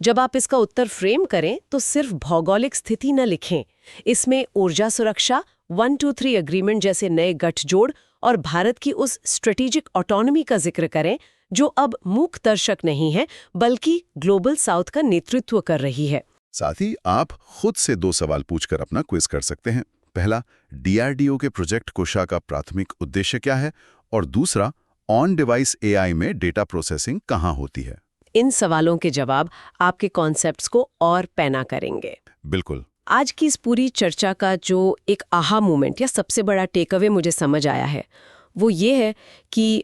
जब आप इसका उत्तर फ्रेम करें तो सिर्फ भौगोलिक स्थिति न लिखें, इसमें ऊर्जा सुरक्षा, 1-2-3 एग्रीमेंट जैसे नए गठजोड़ और भारत की उस स्ट्रेटेजिक ऑटोनॉमी का जिक्र करें जो अब मूक दर्शक नहीं है, बल्कि ग्लोबल साउथ का नेतृत्व कर रही है। साथ ही आप खुद से 2 सवाल पूछकर अपना क्विज कर सकते हैं। पहला, DRDO के प्रोजेक्ट कुशा का प्राथमिक उद्देश्य क्या है? और दूसरा, ऑन डिवाइस AI में डेटा प्रोसेसिंग कहाँ होती है? इन सवालों के जवाब आपके कॉन्सेप्ट्स को और पैना करेंगे। बिल्कुल। आज की इस पूरी चर्चा का जो एक आहा मोमेंट या सबसे बड़ा टेक अवे मुझे समझ आया है, वो ये है कि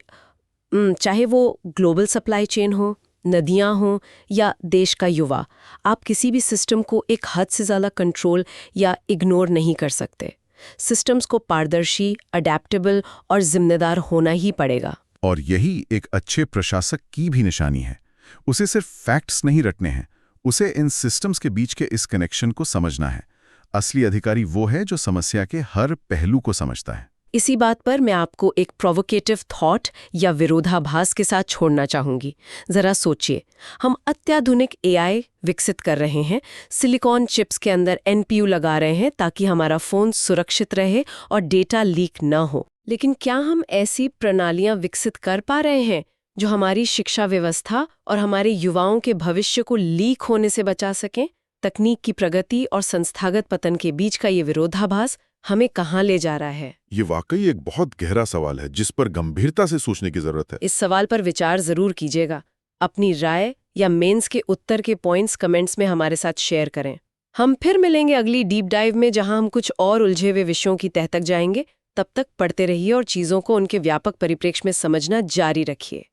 चाहे वो ग्लोबल सप्लाई चेन हो, नदियां हों या देश का युवा, आप किसी भी सिस्टम को एक हद से ज़्यादा कंट्रोल या इग्नोर नहीं कर सकते। सिस्टम्स को पारदर्शी, अडेप्टेबल और जिम्मेदार होना ही पड़ेगा। और यही एक अच्छे प्रशासक की भी निशानी है। उसे सिर्फ फैक्ट्स नहीं रटने हैं, उसे इन सिस्टम्स के बीच के इस कनेक्शन को समझना है। असली अधिकारी वो है जो समस्या के हर पहलू को समझता है। इसी बात पर मैं आपको एक प्रोवोकेटिव थॉट या विरोधाभास के साथ छोड़ना चाहूंगी। जरा सोचिए, हम अत्याधुनिक AI विकसित कर रहे हैं, सिलिकॉन चिप्स के अंदर NPU लगा रहे हैं ताकि हमारा फोन सुरक्षित रहे और डेटा लीक न हो। लेकिन क्या हम ऐसी प्रणालियां विकसित कर पा रहे हैं जो हमारी शिक्षा व्यवस्था और हमारे युवाओं के भविष्य को लीक होने से बचा सकें? तकनीक की प्रगति और संस्थागत पतन के बीच का ये विरोधाभास हमें कहाँ ले जा रहा है? ये वाकई एक बहुत गहरा सवाल है जिस पर गंभीरता से सोचने की जरूरत है। इस सवाल पर विचार जरूर कीजिएगा। अपनी राय या मेंस के उत्तर के पॉइंट्स कमेंट्स में हमारे साथ शेयर करें। हम फिर मिलेंगे अगली डीप डाइव में, जहां हम कुछ और उलझे हुए विषयों की तह तक जाएंगे। तब तक पढ़ते रहिए और चीजों को उनके व्यापक परिप्रेक्ष्य में समझना जारी रखिए।